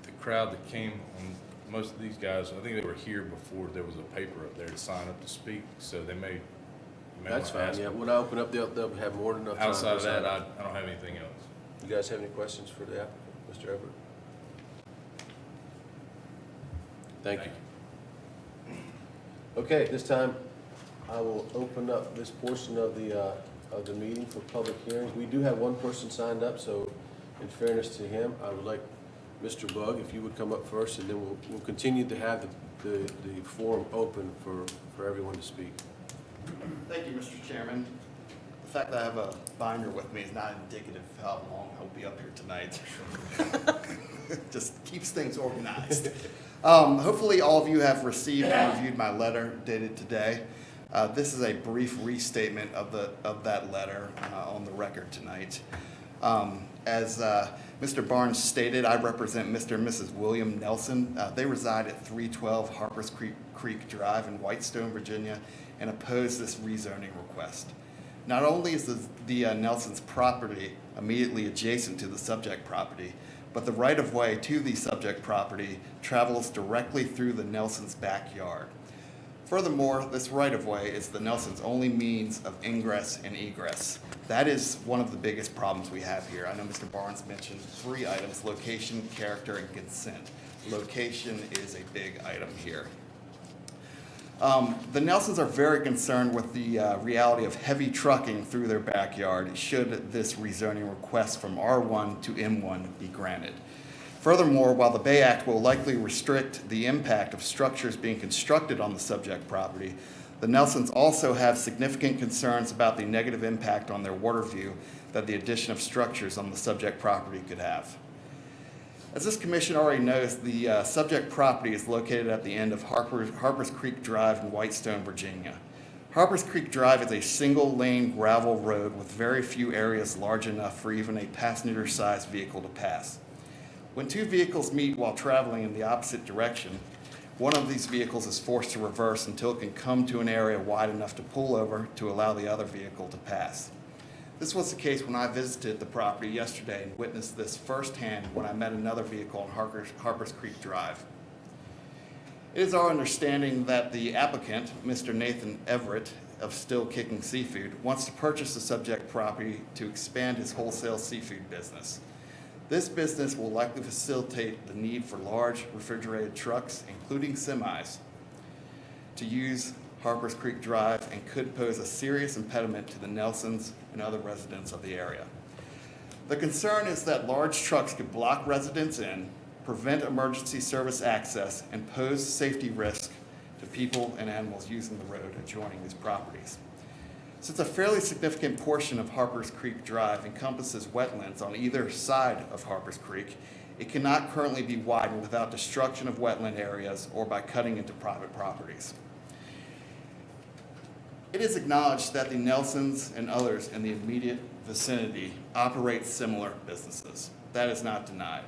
the crowd that came, and most of these guys, I think they were here before there was a paper up there to sign up to speak, so they may That's wanna fine, ask. yeah. When I open up, they'll have more than enough time. Outside of to that, sign I don't have anything else. You guys have any questions for the applicant, Mr. Everett? Thank you. Okay, this time, I will open up this portion of the meeting for public hearings. We do have one person signed up, so in fairness to him, I would like Mr. Bug, if you would come up first, and then we'll continue to have the forum open for everyone to speak. Thank you, Mr. Chairman. The fact that I have a binder with me is not indicative of how long I'll be up here tonight. Just keeps things organized. Hopefully all of you have received and reviewed my letter dated today. This is a brief restatement of that letter on the record tonight. As Mr. Barnes stated, I represent Mr. and Mrs. William Nelson. They reside at 312 Harpers Creek Drive in Whitestone, Virginia, and oppose this rezoning request. Not only is the Nelson's property immediately adjacent to the subject property, but the right-of-way to the subject property travels directly through the Nelson's backyard. Furthermore, this right-of-way is the Nelson's only means of ingress and egress. That is one of the biggest problems we have here. I know Mr. Barnes mentioned 3 items: location, character, and consent. Location is a big item here. The Nelsons are very concerned with the reality of heavy trucking through their backyard should this rezoning request from R1 to M1 be granted. Furthermore, while the Bay Act will likely restrict the impact of structures being constructed on the subject property, the Nelsons also have significant concerns about the negative impact on their water view that the addition of structures on the subject property could have. As this commission already knows, the subject property is located at the end of Harpers Creek Drive in Whitestone, Virginia. Harpers Creek Drive is a single-lane gravel road with very few areas large enough for even a passenger-sized vehicle to pass. When 2 vehicles meet while traveling in the opposite direction, one of these vehicles is forced to reverse until it can come to an area wide enough to pull over to allow the other vehicle to pass. This was the case when I visited the property yesterday and witnessed this firsthand when I met another vehicle on Harpers Creek Drive. It is our understanding that the applicant, Mr. Nathan Everett of Still Kicking Seafood, wants to purchase the subject property to expand his wholesale seafood business. This business will likely facilitate the need for large refrigerated trucks, including semis, to use Harpers Creek Drive and could pose a serious impediment to the Nelsons and other residents of the area. The concern is that large trucks could block residents in, prevent emergency service access, and pose safety risk to people and animals using the road adjoining these properties. Since a fairly significant portion of Harpers Creek Drive encompasses wetlands on either side of Harpers Creek, it cannot currently be widened without destruction of wetland areas or by cutting into private properties. It is acknowledged that the Nelsons and others in the immediate vicinity operate similar businesses. That is not denied.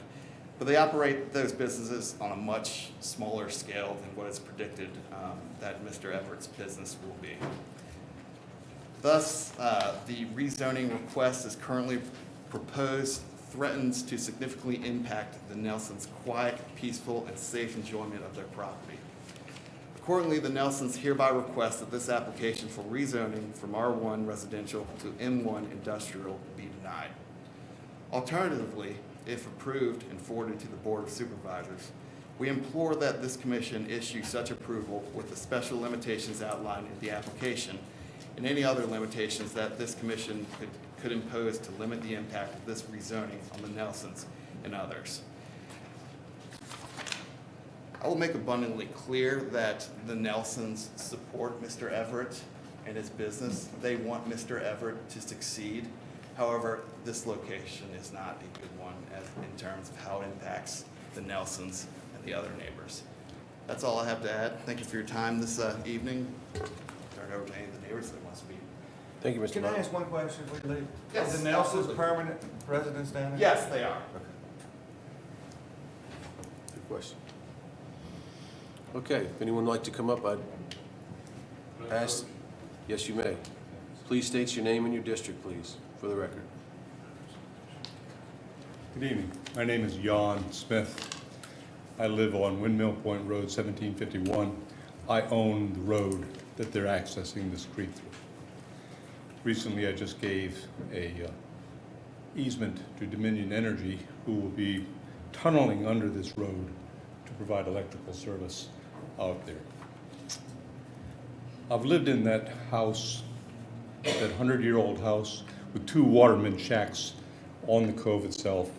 But they operate those businesses on a much smaller scale than what is predicted that Mr. Everett's business will be. Thus, the rezoning request as currently proposed threatens to significantly impact the Nelsons' quiet, peaceful, and safe enjoyment of their property. Accordingly, the Nelsons hereby request that this application for rezoning from R1 residential to M1 industrial be denied. Alternatively, if approved and forwarded to the Board of Supervisors, we implore that this commission issue such approval with the special limitations outlined in the application and any other limitations that this commission could impose to limit the impact of this rezoning on the Nelsons and others. I will make abundantly clear that the Nelsons support Mr. Everett and his business. They want Mr. Everett to succeed. However, this location is not a good one in terms of how it impacts the Nelsons and the other neighbors. That's all I have to add. Thank you for your time this evening. Turn it over to any of the neighbors that want to speak. Thank you, Mr. Can I Martin. ask one question before you leave? Yes, Are the Nelsons absolutely. permanent residents down there? Yes, they are. Good question. Okay, if anyone would like to come up, I'd ask. Yes, you may. Please state your name and your district, please, for the record. Good evening. My name is Jan Smith. I live on Windmill Point Road, 1751. I own the road that they're accessing this creek through. Recently, I just gave a easement to Dominion Energy, who will be tunneling under this road to provide electrical service out there. I've lived in that house, that 100-year-old house with 2 waterman shacks on the cove itself,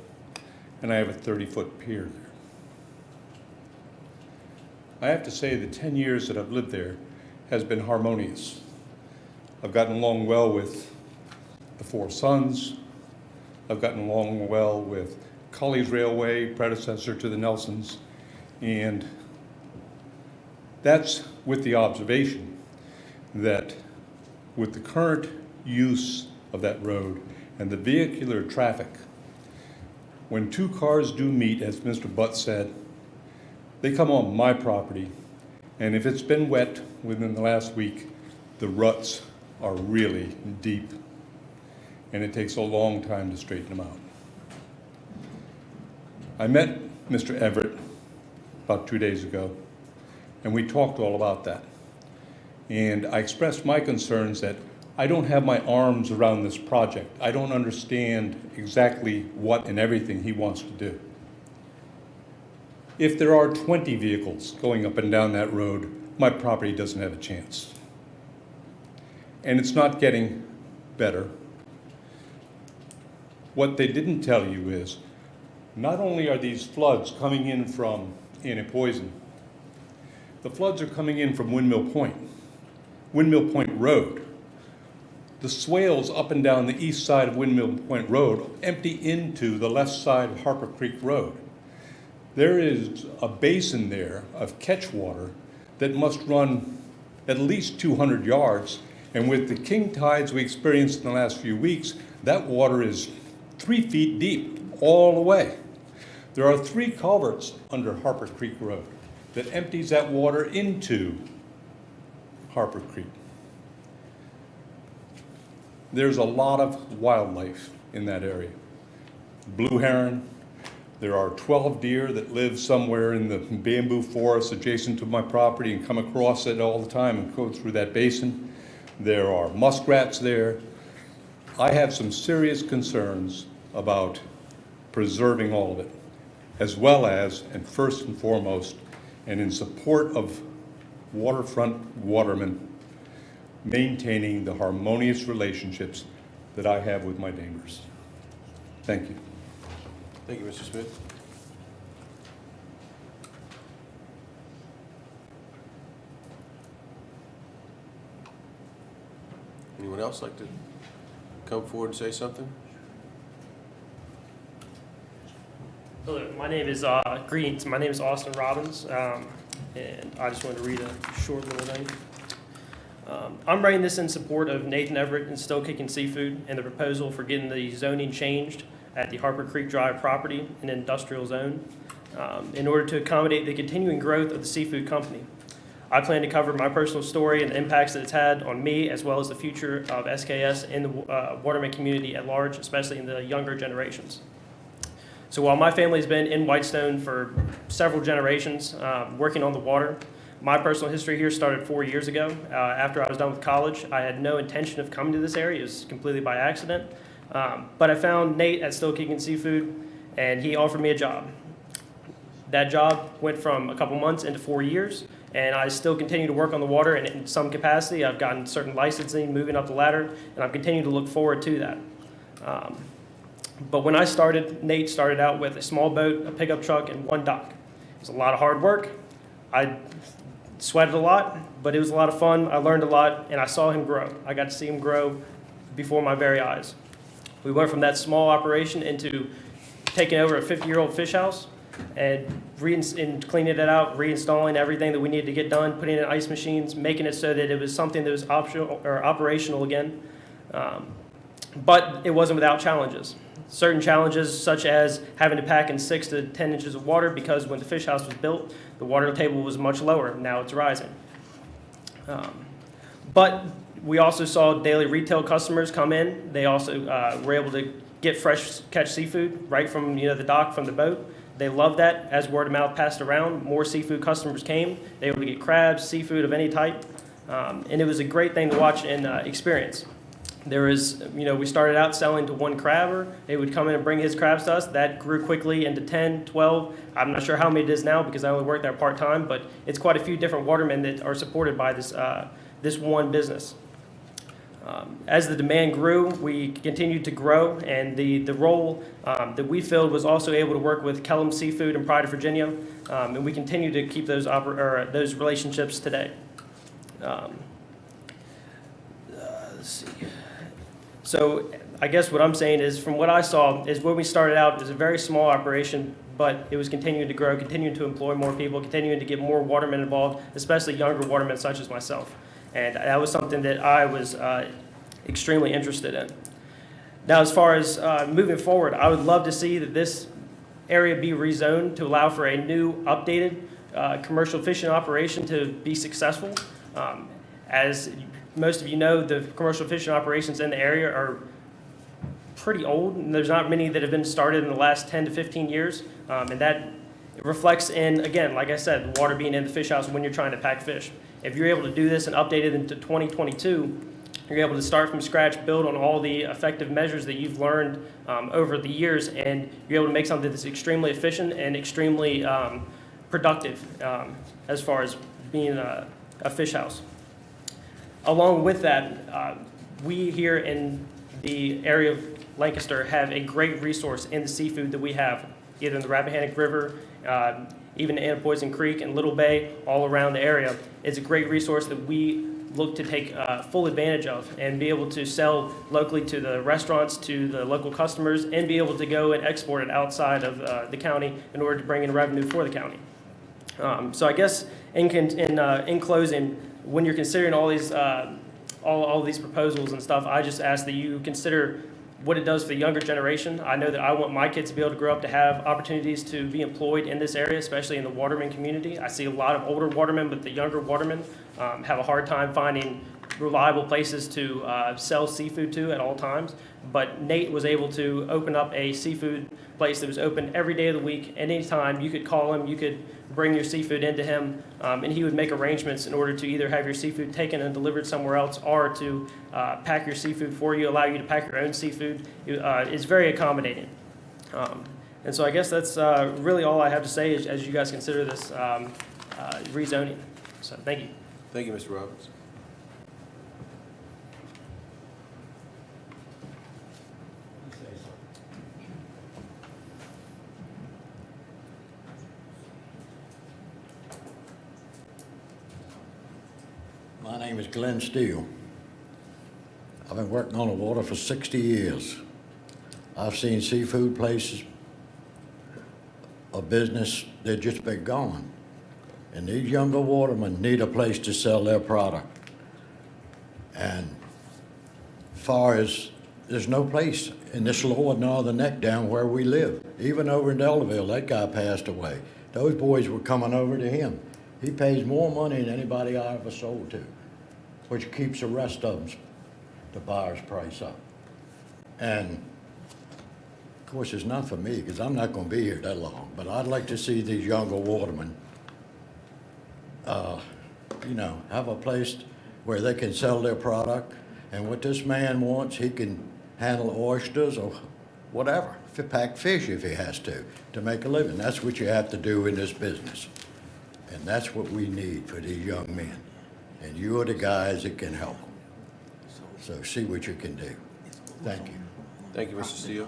and I have a 30-foot pier there. I have to say the 10 years that I've lived there has been harmonious. I've gotten along well with the 4 sons. I've gotten along well with Cully's Railway, predecessor to the Nelsons, and that's with the observation that with the current use of that road and the vehicular traffic, when 2 cars do meet, as Mr. Butt said, they come on my property, and if it's been wet within the last week, the ruts are really deep, and it takes a long time to straighten them out. I met Mr. Everett about 2 days ago, and we talked all about that. And I expressed my concerns that I don't have my arms around this project. I don't understand exactly what and everything he wants to do. If there are 20 vehicles going up and down that road, my property doesn't have a chance. And it's not getting better. What they didn't tell you is, not only are these floods coming in from Annapoison, the floods are coming in from Windmill Point Road. The swales up and down the east side of Windmill Point Road empty into the left side of Harper Creek Road. There is a basin there of catch water that must run at least 200 yards, and with the king tides we experienced in the last few weeks, that water is 3 feet deep all the way. There are 3 culverts under Harper Creek Road that empties that water into Harper Creek. There's a lot of wildlife in that area. Blue heron. There are 12 deer that live somewhere in the bamboo forest adjacent to my property and come across it all the time and go through that basin. There are muskrats there. I have some serious concerns about preserving all of it, as well as, and first and foremost, and in support of waterfront watermen, maintaining the harmonious relationships that I have with my neighbors. Thank you. Thank you, Mr. Smith. Anyone else like to come forward and say something? Hello, my name is greetings. My name is Austin Robbins, and I just wanted to read a short little thing. I'm writing this in support of Nathan Everett and Still Kicking Seafood and the proposal for getting the zoning changed at the Harper Creek Drive property in an industrial zone in order to accommodate the continuing growth of the seafood company. I plan to cover my personal story and the impacts that it's had on me, as well as the future of SKS and the Waterman community at large, especially in the younger generations. So while my family has been in Whitestone for several generations, working on the water, My personal history here started 4 years ago. After I was done with college, I had no intention of coming to this area. It was completely by accident. But I found Nate at Still Kicking Seafood, and he offered me a job. That job went from a couple months into 4 years, and I still continue to work on the water in some capacity. I've gotten certain licensing, moving up the ladder, and I'm continuing to look forward to that. But when I started, Nate started out with a small boat, a pickup truck, and one dock. It was a lot of hard work. I sweated a lot, but it was a lot of fun. I learned a lot, and I saw him grow. I got to see him grow before my very eyes. We went from that small operation into taking over a 50-year-old fish house and cleaning it out, reinstalling everything that we needed to get done, putting in ice machines, making it so that it was something that was optional or operational again. But it wasn't without challenges. Certain challenges, such as having to pack in 6 to 10 inches of water, because when the fish house was built, the water table was much lower. Now it's rising. But we also saw daily retail customers come in. They also were able to get fresh catch seafood right from the dock, from the boat. They loved that. As word of mouth passed around, more seafood customers came. They were able to get crabs, seafood of any type, and it was a great thing to watch and experience. There was, we started out selling to one crabber. They would come in and bring his crabs to us. That grew quickly into 10, 12. I'm not sure how many it is now because I only work there part-time, but it's quite a few different watermen that are supported by this one business. As the demand grew, we continued to grow, and the role that we filled was also able to work with Kellum Seafood and Pride of Virginia, and we continue to keep those relationships today. Let's see. So I guess what I'm saying is, from what I saw, is when we started out, it was a very small operation, but it was continuing to grow, continuing to employ more people, continuing to get more watermen involved, especially younger watermen such as myself. And that was something that I was extremely interested in. Now, as far as moving forward, I would love to see that this area be rezoned to allow for a new, updated commercial fishing operation to be successful. As most of you know, the commercial fishing operations in the area are pretty old, and there's not many that have been started in the last 10 to 15 years. And that reflects in, again, like I said, the water being in the fish house when you're trying to pack fish. If you're able to do this and update it into 2022, you're able to start from scratch, build on all the effective measures that you've learned over the years, and you're able to make something that's extremely efficient and extremely productive as far as being a fish house. Along with that, we here in the area of Lancaster have a great resource in the seafood that we have, either in the Rappahannock River, even in Poison Creek and Little Bay, all around the area. It's a great resource that we look to take full advantage of and be able to sell locally to the restaurants, to the local customers, and be able to go and export it outside of the county in order to bring in revenue for the county. So I guess in closing, when you're considering all these all these proposals and stuff, I just ask that you consider what it does for the younger generation. I know that I want my kids to be able to grow up to have opportunities to be employed in this area, especially in the waterman community. I see a lot of older watermen, but the younger watermen have a hard time finding reliable places to sell seafood to at all times. But Nate was able to open up a seafood place that was open every day of the week. Anytime you could call him, you could bring your seafood into him, and he would make arrangements in order to either have your seafood taken and delivered somewhere else, or to pack your seafood for you, allow you to pack your own seafood. It's very accommodating. And so I guess that's really all I have to say as you guys consider this rezoning. So thank you. Thank you, Mr. Roberts. My name is Glenn Steele. I've been working on the water for 60 years. I've seen seafood places, a business, they've just been gone. And these younger watermen need a place to sell their product. And far as, there's no place in this lower northern neck down where we live. Even over in Delaware, that guy passed away. Those boys were coming over to him. He pays more money than anybody I ever sold to, which keeps the rest of them, the buyer's price up. And of course, it's not for me because I'm not going to be here that long, but I'd like to see these younger watermen you know, have a place where they can sell their product. And what this man wants, he can handle oysters or whatever, pack fish if he has to make a living. That's what you have to do in this business. And that's what we need for these young men. And you are the guys that can help them. So see what you can do. Thank you. Thank you, Mr. Steele.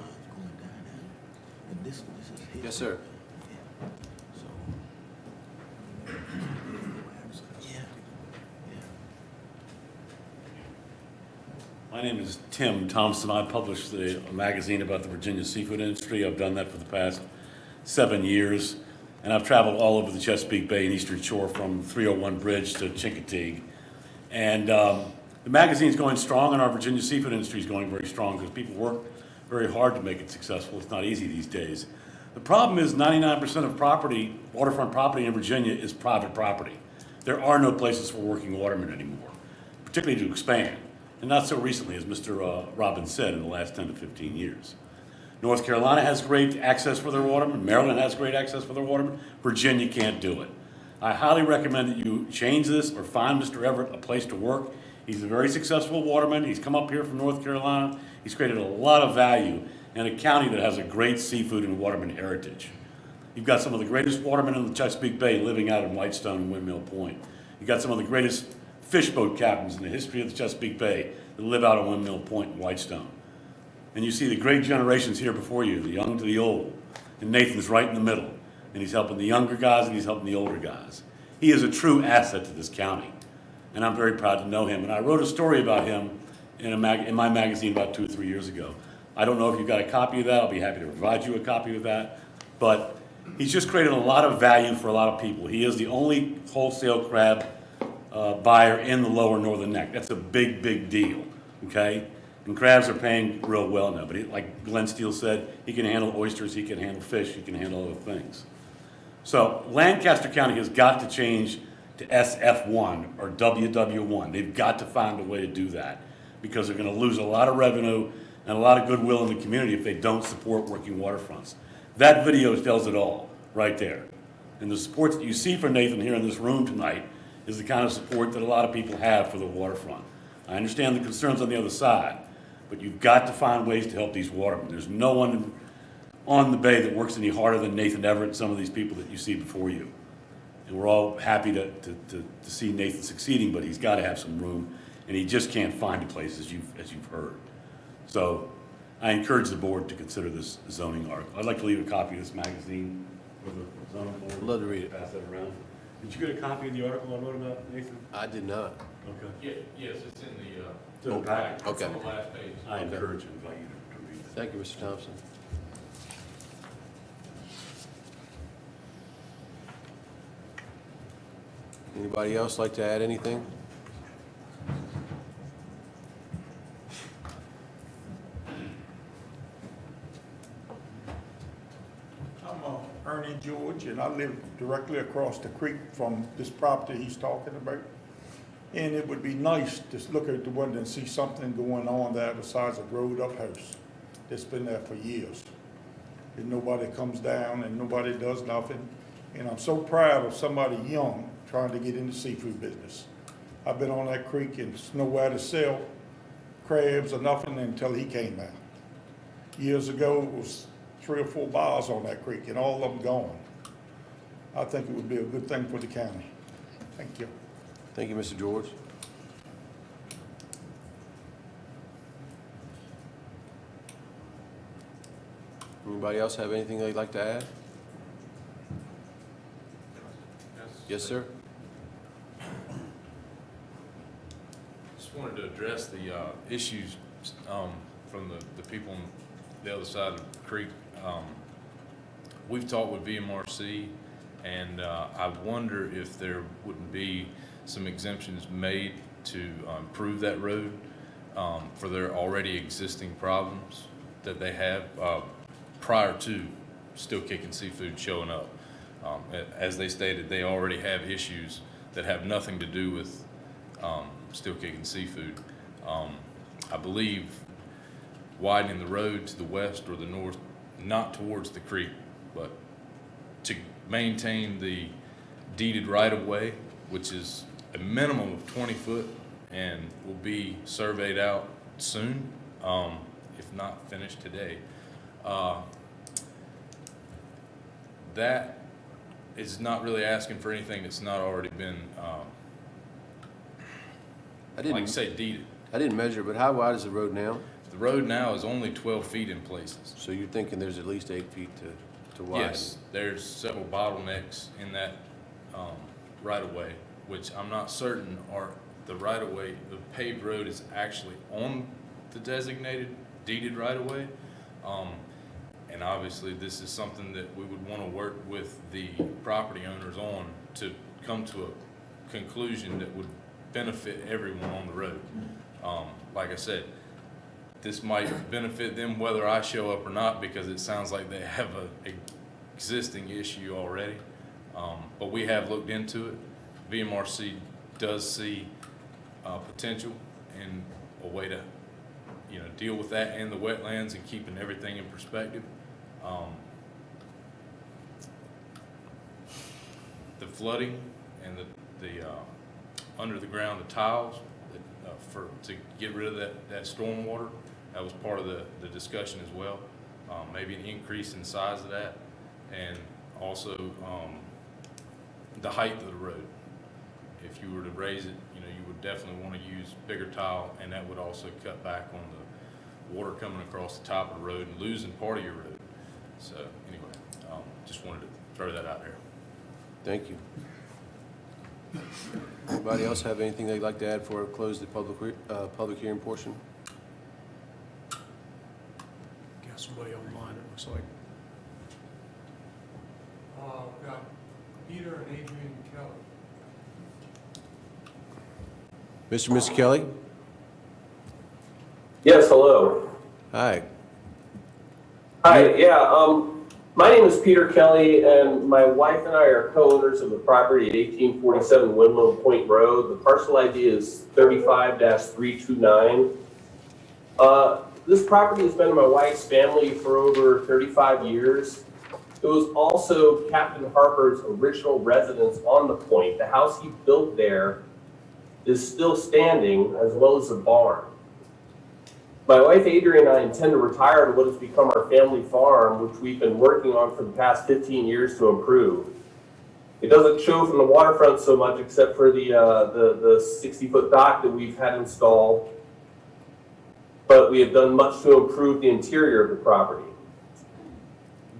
Yes, sir. My name is Tim Thompson. I publish a magazine about the Virginia seafood industry. I've done that for the past 7 years. And I've traveled all over the Chesapeake Bay and Eastern Shore from 301 Bridge to Chincoteague. And the magazine's going strong, and our Virginia seafood industry is going very strong because people work very hard to make it successful. It's not easy these days. The problem is 99% of property, waterfront property in Virginia, is private property. There are no places for working watermen anymore, particularly to expand. And not so recently, as Mr. Robbins said, in the last 10 to 15 years. North Carolina has great access for their watermen. Maryland has great access for their watermen. Virginia can't do it. I highly recommend that you change this or find Mr. Everett a place to work. He's a very successful waterman. He's come up here from North Carolina. He's created a lot of value in a county that has a great seafood and waterman heritage. You've got some of the greatest watermen in the Chesapeake Bay living out in Whitestone and Windmill Point. You've got some of the greatest fish boat captains in the history of the Chesapeake Bay that live out on Windmill Point and Whitestone. And you see the great generations here before you, the young to the old. And Nathan's right in the middle. And he's helping the younger guys and he's helping the older guys. He is a true asset to this county. And I'm very proud to know him. And I wrote a story about him in my magazine about 2 or 3 years ago. I don't know if you've got a copy of that. I'll be happy to provide you a copy of that. But he's just created a lot of value for a lot of people. He is the only wholesale crab buyer in the lower northern neck. That's a big, big deal, okay? And crabs are paying real well now, but like Glenn Steele said, he can handle oysters, he can handle fish, he can handle other things. So Lancaster County has got to change to SF1 or WW1. They've got to find a way to do that because they're gonna lose a lot of revenue and a lot of goodwill in the community if they don't support working waterfronts. That video tells it all right there. And the support that you see for Nathan here in this room tonight is the kind of support that a lot of people have for the waterfront. I understand the concerns on the other side, but you've got to find ways to help these watermen. There's no one on the bay that works any harder than Nathan Everett and some of these people that you see before you. And we're all happy to see Nathan succeeding, but he's got to have some room, and he just can't find a place, as you've heard. So I encourage the board to consider this zoning article. I'd like to leave a copy of this magazine for the zoning board. I'd love to read it. Pass that around. Did you get a copy of the article I wrote about Nathan? I did not. Okay. Yes, it's in Oh, pack. it's on the last page. I encourage and invite you to read it. Thank you, Mr. Thompson. Anybody else like to add anything? I'm Ernie George, and I live directly across the creek from this property he's talking about. And it would be nice to look out the window and see something going on there besides a growed up house that's been there for years. And nobody comes down and nobody does nothing. And I'm so proud of somebody young trying to get in the seafood business. I've been on that creek and there's nowhere to sell crabs or nothing until he came out. Years ago, it was 3 or 4 bars on that creek and all of them gone. I think it would be a good thing for the county. Thank you. Thank you, Mr. George. Anybody else have anything they'd like to add? Yes, sir. Just wanted to address the issues from the people on the other side of the creek. We've talked with VMRC, and I wonder if there wouldn't be some exemptions made to improve that road for their already existing problems that they have prior to Still Kicking Seafood showing up. As they stated, they already have issues that have nothing to do with Still Kicking Seafood. I believe widening the road to the west or the north, not towards the creek, but to maintain the deeded right-of-way which is a minimum of 20 foot and will be surveyed out soon, if not finished today. That is not really asking for anything that's not already been, like say, deeded. I didn't measure, but how wide is the road now? The road now is only 12 feet in places. So you're thinking there's at least 8 feet to widen? Yes, there's several bottlenecks in that right-of-way, which I'm not certain are the right-of-way. The paved road is actually on the designated deeded right-of-way. And obviously, this is something that we would want to work with the property owners on to come to a conclusion that would benefit everyone on the road. Like I said, this might benefit them whether I show up or not, because it sounds like they have a existing issue already. But we have looked into it. VMRC does see potential and a way to, deal with that and the wetlands and keeping everything in perspective. The flooding and the under the ground, the tiles, to get rid of that storm water, that was part of the discussion as well. Maybe an increase in size of that, and also the height of the road. If you were to raise it, you would definitely want to use bigger tile, and that would also cut back on the water coming across the top of the road and losing part of your road. So anyway, just wanted to throw that out there. Thank you. Anybody else have anything they'd like to add before I close the public hearing portion? Got somebody online, it looks like. Got Peter and Adrian Kelly. Mr. and Mrs. Kelly? Yes, hello. Hi. Hi, yeah, my name is Peter Kelly, and my wife and I are co-owners of the property at 1847 Windmill Point Road. The parcel ID is 35-329. This property has been in my wife's family for over 35 years. It was also Captain Harper's original residence on the point. The house he built there is still standing, as well as a barn. My wife Adrian and I intend to retire to what has become our family farm, which we've been working on for the past 15 years to improve. It doesn't show from the waterfront so much, except for the 60-foot dock that we've had installed, but we have done much to improve the interior of the property.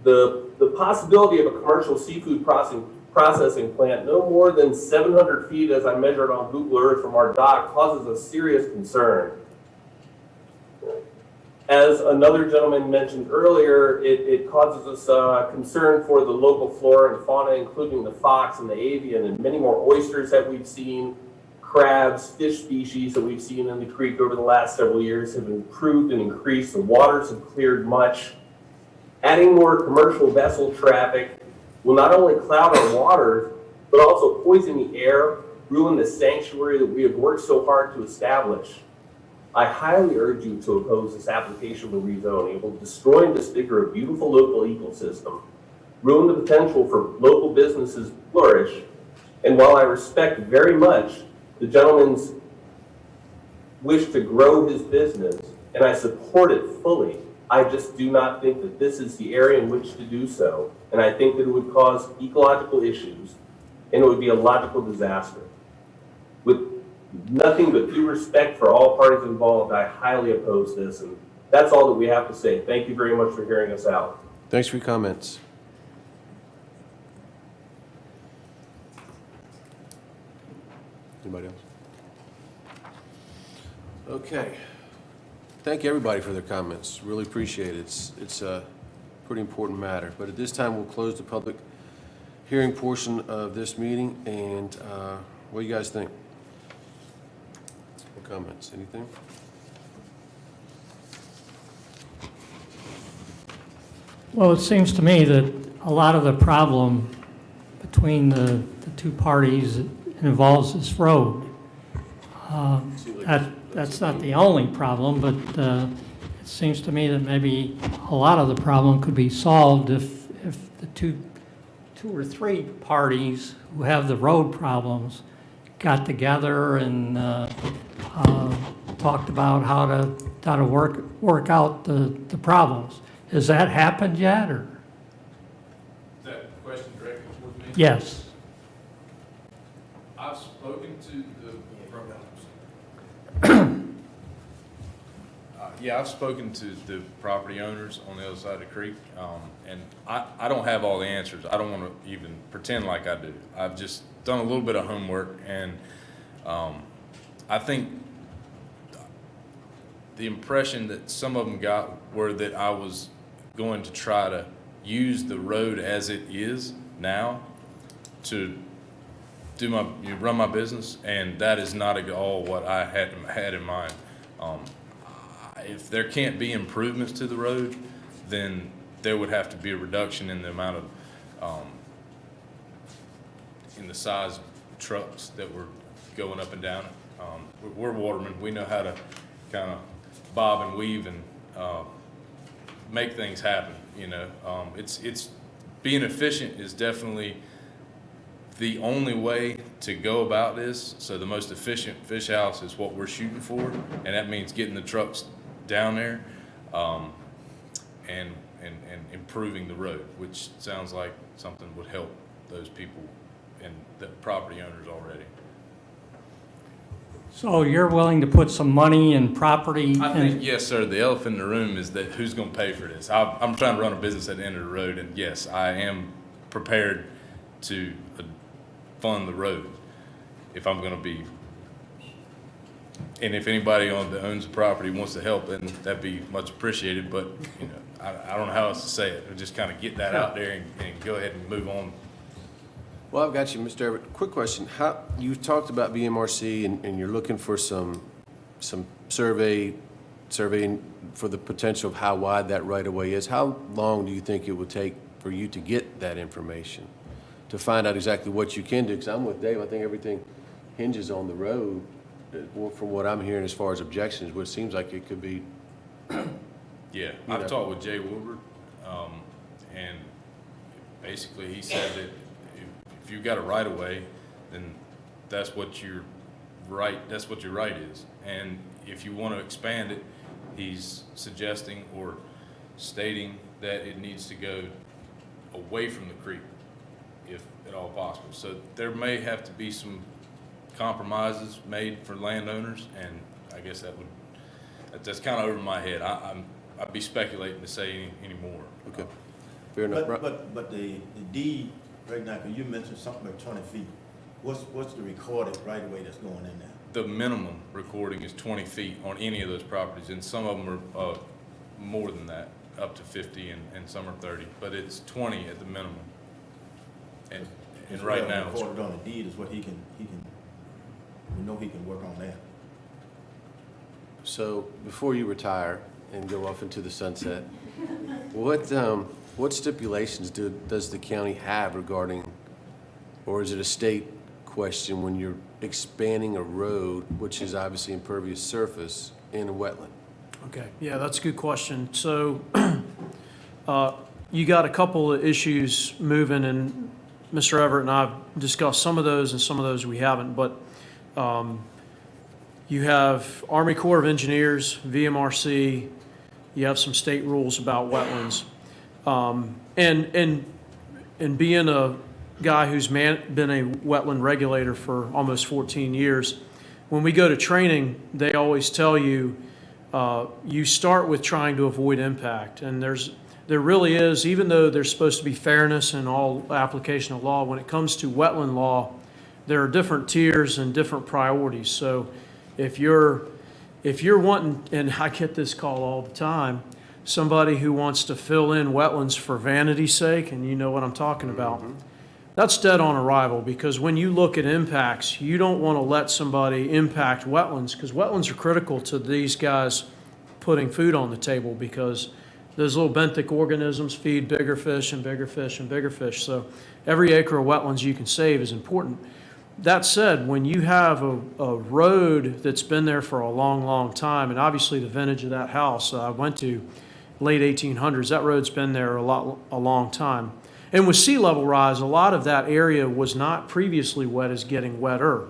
The possibility of a commercial seafood processing plant no more than 700 feet, as I measured on Google Earth from our dock, causes a serious concern. As another gentleman mentioned earlier, it causes us concern for the local flora and fauna, including the fox and the avian, and many more oysters that we've seen, crabs, fish species that we've seen in the creek over the last several years have improved and increased. The waters have cleared much. Adding more commercial vessel traffic will not only cloud our waters, but also poison the air, ruin the sanctuary that we have worked so hard to establish. I highly urge you to oppose this application for rezoning. It will destroy and disfigure a beautiful local ecosystem, ruin the potential for local businesses to flourish, and while I respect very much the gentleman's wish to grow his business, and I support it fully, I just do not think that this is the area in which to do so, and I think that it would cause ecological issues, and it would be a logical disaster. With nothing but due respect for all parties involved, I highly oppose this, and that's all that we have to say. Thank you very much for hearing us out. Thanks for your comments. Anybody else? Okay. Thank everybody for their comments. Really appreciate it. It's a pretty important matter. But at this time, we'll close the public hearing portion of this meeting. And what do you guys think? What comments? Anything? Well, it seems to me that a lot of the problem between the two parties involves this road. That's not the only problem, but it seems to me that maybe a lot of the problem could be solved if the two or three parties who have the road problems got together and talked about how to work out the problems. Has that happened yet, or? Is that question directed toward me? Yes. I've spoken to I've spoken to the property owners on the other side of the creek, and I don't have all the answers. I don't want to even pretend like I do. I've just done a little bit of homework, and I think the impression that some of them got were that I was going to try to use the road as it is now to run my business, and that is not at all what I had in mind. If there can't be improvements to the road, then there would have to be a reduction in the amount of in the size of trucks that were going up and down it. We're watermen. We know how to kind of bob and weave and make things happen. You know, it's being efficient is definitely the only way to go about this. So the most efficient fish house is what we're shooting for, and that means getting the trucks down there and improving the road, which sounds like something would help those people and the property owners already. So you're willing to put some money and property? I think, yes, sir. The elephant in the room is that who's going to pay for this? I'm trying to run a business at the end of the road, and yes, I am prepared to fund the road if I'm going to be. And if anybody that owns the property wants to help, then that'd be much appreciated. But you know, I don't know how else to say it. I'll just kind of get that out there and go ahead and move on. Well, I've got you, Mr. Everett. Quick question. You talked about BMRC and you're looking for some surveying for the potential of how wide that right-of-way is. How long do you think it would take for you to get that information, to find out exactly what you can do? Because I'm with Dave. I think everything hinges on the road, from what I'm hearing as far as objections, which seems like it could be. Yeah, I've talked with Jay Woodward, and basically he said that if you've got a right of way, then that's what your right is. And if you want to expand it, he's suggesting or stating that it needs to go away from the creek, if at all possible. So there may have to be some compromises made for landowners, and I guess that's kind of over my head. I'd be speculating to say any more. Okay, fair enough. But the deed right now, because you mentioned something like 20 feet. What's the recorded right of way that's going in there? The minimum recording is 20 feet on any of those properties, and some of them are more than that, up to 50, and some are 30. But it's 20 at the minimum. And right now, recorded on the deed is what he can. We know he can work on that. So before you retire and go off into the sunset, what stipulations does the county have regarding, or is it a state question when you're expanding a road, which is obviously impervious surface, in a wetland? Okay, yeah, that's a good question. So you got a couple of issues moving, and Mr. Everett and I have discussed some of those, and some of those we haven't, but you have Army Corps of Engineers, VMRC, you have some state rules about wetlands. And being a guy who's been a wetland regulator for almost 14 years, when we go to training, they always tell you, you start with trying to avoid impact. And there really is, even though there's supposed to be fairness in all application of law, when it comes to wetland law, there are different tiers and different priorities. So if you're wanting, and I get this call all the time, somebody who wants to fill in wetlands for vanity's sake, and you know what I'm talking about, that's dead on arrival, because when you look at impacts, you don't want to let somebody impact wetlands, because wetlands are critical to these guys putting food on the table, because those little benthic organisms feed bigger fish and bigger fish and bigger fish. So every acre of wetlands you can save is important. That said, when you have a road that's been there for a long, long time, and obviously the vintage of that house I went to, late 1800s, that road's been there a long time. And with sea level rise, a lot of that area was not previously wet, is getting wetter.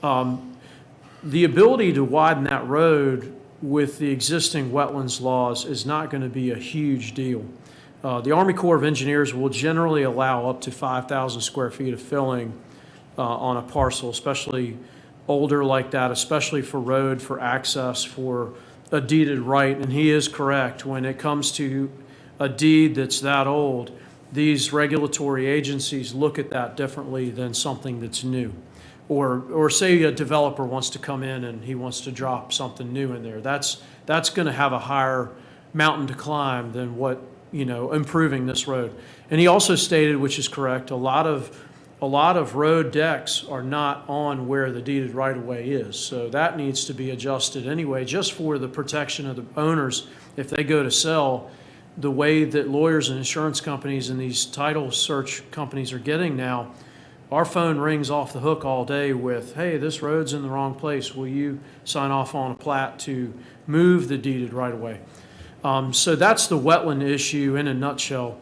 The ability to widen that road with the existing wetlands laws is not going to be a huge deal. The Army Corps of Engineers will generally allow up to 5,000 square feet of filling on a parcel, especially older like that, especially for road, for access, for a deeded right. And he is correct. When it comes to a deed that's that old, these regulatory agencies look at that differently than something that's new. Or say a developer wants to come in and he wants to drop something new in there. That's going to have a higher mountain to climb than what, improving this road. And he also stated, which is correct, a lot of road decks are not on where the deeded right-of-way is. So that needs to be adjusted anyway, just for the protection of the owners if they go to sell. The way that lawyers and insurance companies and these title search companies are getting now, our phone rings off the hook all day with, hey, this road's in the wrong place. Will you sign off on a plat to move the deeded right-of-way? So that's the wetland issue in a nutshell.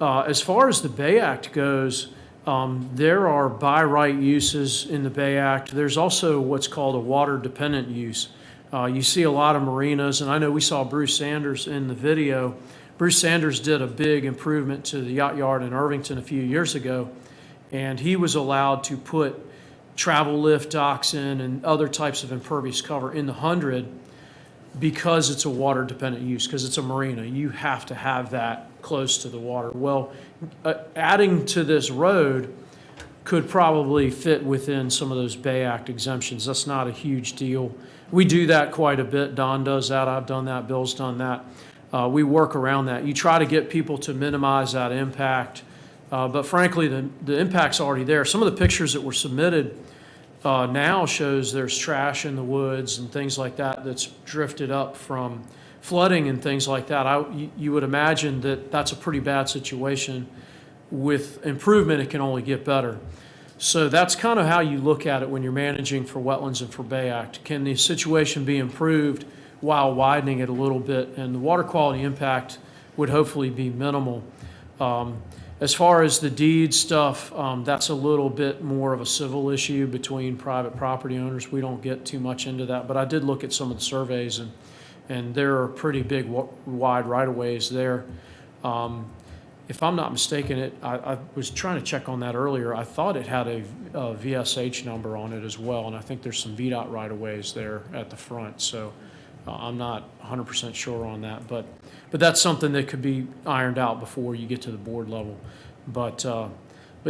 As far as the Bay Act goes, there are by right uses in the Bay Act. There's also what's called a water-dependent use. You see a lot of marinas, and I know we saw Bruce Sanders in the video. Bruce Sanders did a big improvement to the yacht yard in Irvington a few years ago, and he was allowed to put travel lift docks in and other types of impervious cover in the 100 because it's a water-dependent use, because it's a marina. You have to have that close to the water. Well, adding to this road could probably fit within some of those Bay Act exemptions. That's not a huge deal. We do that quite a bit. Don does that. I've done that. Bill's done that. We work around that. You try to get people to minimize that impact. But frankly, the impact's already there. Some of the pictures that were submitted now shows there's trash in the woods and things like that that's drifted up from flooding and things like that. You would imagine that that's a pretty bad situation. With improvement, it can only get better. So that's kind of how you look at it when you're managing for wetlands and for Bay Act. Can the situation be improved while widening it a little bit? And the water quality impact would hopefully be minimal. As far as the deed stuff, that's a little bit more of a civil issue between private property owners. We don't get too much into that, but I did look at some of the surveys, and there are pretty big wide right-of-ways there. If I'm not mistaken, I was trying to check on that earlier. I thought it had a VSH number on it as well, and I think there's some VDOT right-of-ways there at the front. So I'm not 100% sure on that, but that's something that could be ironed out before you get to the board level. But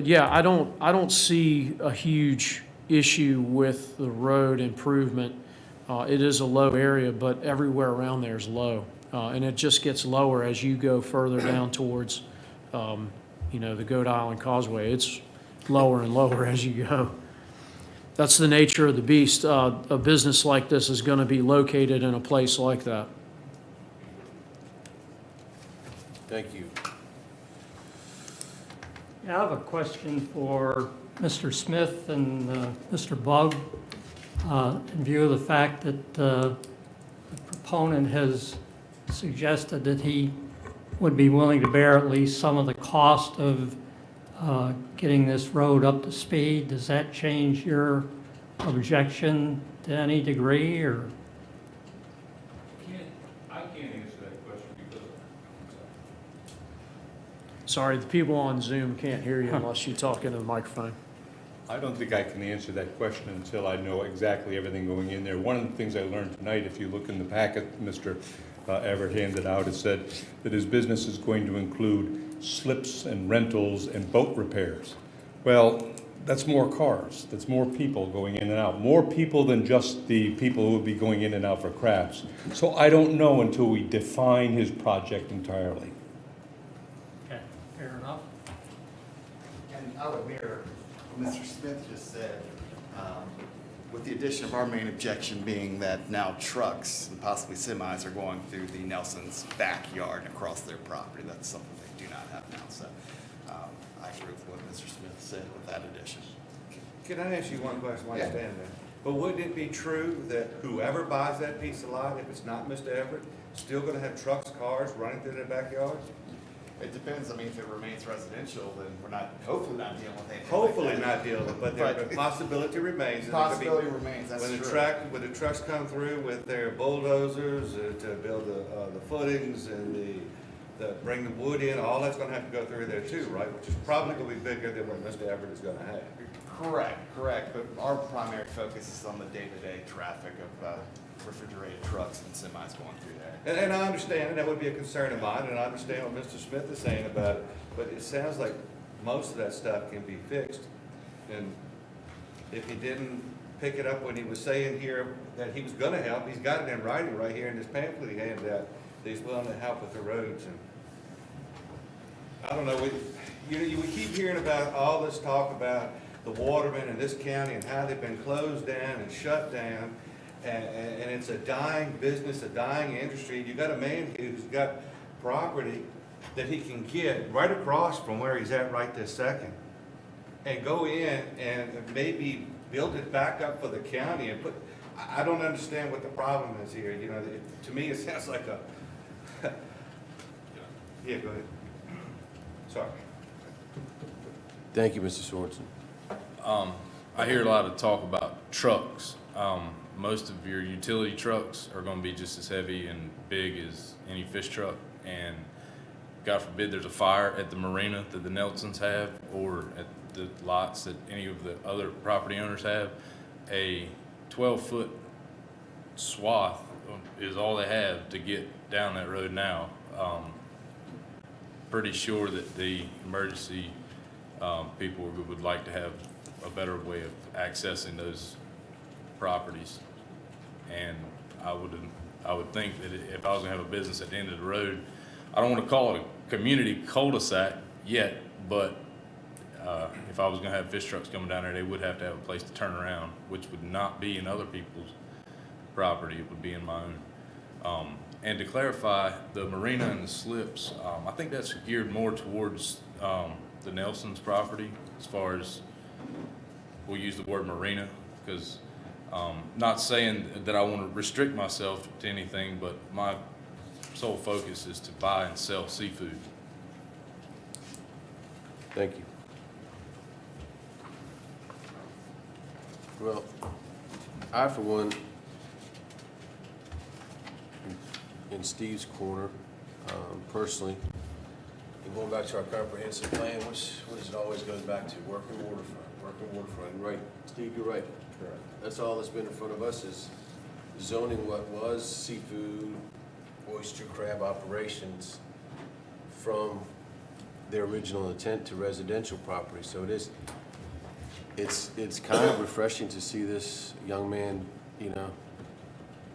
yeah, I don't see a huge issue with the road improvement. It is a low area, but everywhere around there is low, and it just gets lower as you go further down towards, the Goat Island Causeway. It's lower and lower as you go. That's the nature of the beast. A business like this is going to be located in a place like that. Thank you. I have a question for Mr. Smith and Mr. Bug, in view of the fact that the proponent has suggested that he would be willing to bear at least some of the cost of getting this road up to speed. Does that change your objection to any degree, or? I can't answer that question because Sorry, the people on Zoom can't hear you unless you talk into the microphone. I don't think I can answer that question until I know exactly everything going in there. One of the things I learned tonight, if you look in the packet Mr. Everett handed out, it said that his business is going to include slips and rentals and boat repairs. Well, that's more cars, that's more people going in and out, more people than just the people who would be going in and out for crabs. So I don't know until we define his project entirely. Okay, fair enough. And I would mirror what Mr. Smith just said, with the addition of our main objection being that now trucks and possibly semis are going through the Nelson's backyard and across their property. That's something they do not have now. So I agree with what Mr. Smith said with that addition. Can I ask you one question while you Yeah. stand there? But wouldn't it be true that whoever buys that piece of lot, if it's not Mr. Everett, still gonna have trucks, cars running through their backyard? It depends, I mean, if it remains residential, then we're not, hopefully not dealing with anything like Hopefully that. not dealing with, but the possibility remains. and it could be- Possibility remains, that's When true. the trucks come through with their bulldozers to build the footings and bring the wood in, all that's gonna have to go through there too, right? Which is probably gonna be bigger than what Mr. Everett is gonna have. Correct, but our primary focus is on the day-to-day traffic of refrigerated trucks and semis going through there. And I understand, and that would be a concern of mine, and I understand what Mr. Smith is saying about it, but it sounds like most of that stuff can be fixed. And if he didn't pick it up when he was saying here that he was gonna help, he's got it in writing right here in this pamphlet he handed out, that he's willing to help with the roads. And I don't know, we keep hearing about all this talk about the watermen in this county and how they've been closed down and shut down. And it's a dying business, a dying industry. You got a man who's got property that he can get right across from where he's at right this second, and go in and maybe build it back up for the county and put. I don't understand what the problem is here. You know, to me it sounds like a. Yeah, go ahead. Sorry. Thank you, Mr. Sorensen. I hear a lot of talk about trucks. Most of your utility trucks are going to be just as heavy and big as any fish truck. And God forbid there's a fire at the marina that the Nelsons have, or at the lots that any of the other property owners have. A 12-foot swath is all they have to get down that road now. Pretty sure that the emergency people would like to have a better way of accessing those properties. And I would think that if I was gonna have a business at the end of the road, I don't wanna call it a community cul-de-sac yet, but if I was gonna have fish trucks coming down there, they would have to have a place to turn around, which would not be in other people's property, it would be in my own. And to clarify, the marina and the slips, I think that's geared more towards the Nelson's property, as far as, we'll use the word marina, because not saying that I want to restrict myself to anything, but my sole focus is to buy and sell seafood. Thank you. Well, I, for one, in Steve's corner, personally, and going back to our comprehensive plan, which it always goes back to, working waterfront. And right, Steve, you're right. Correct. That's all that's been in front of us is zoning what was seafood, oyster, crab operations from their original intent to residential property. So it's kind of refreshing to see this young man,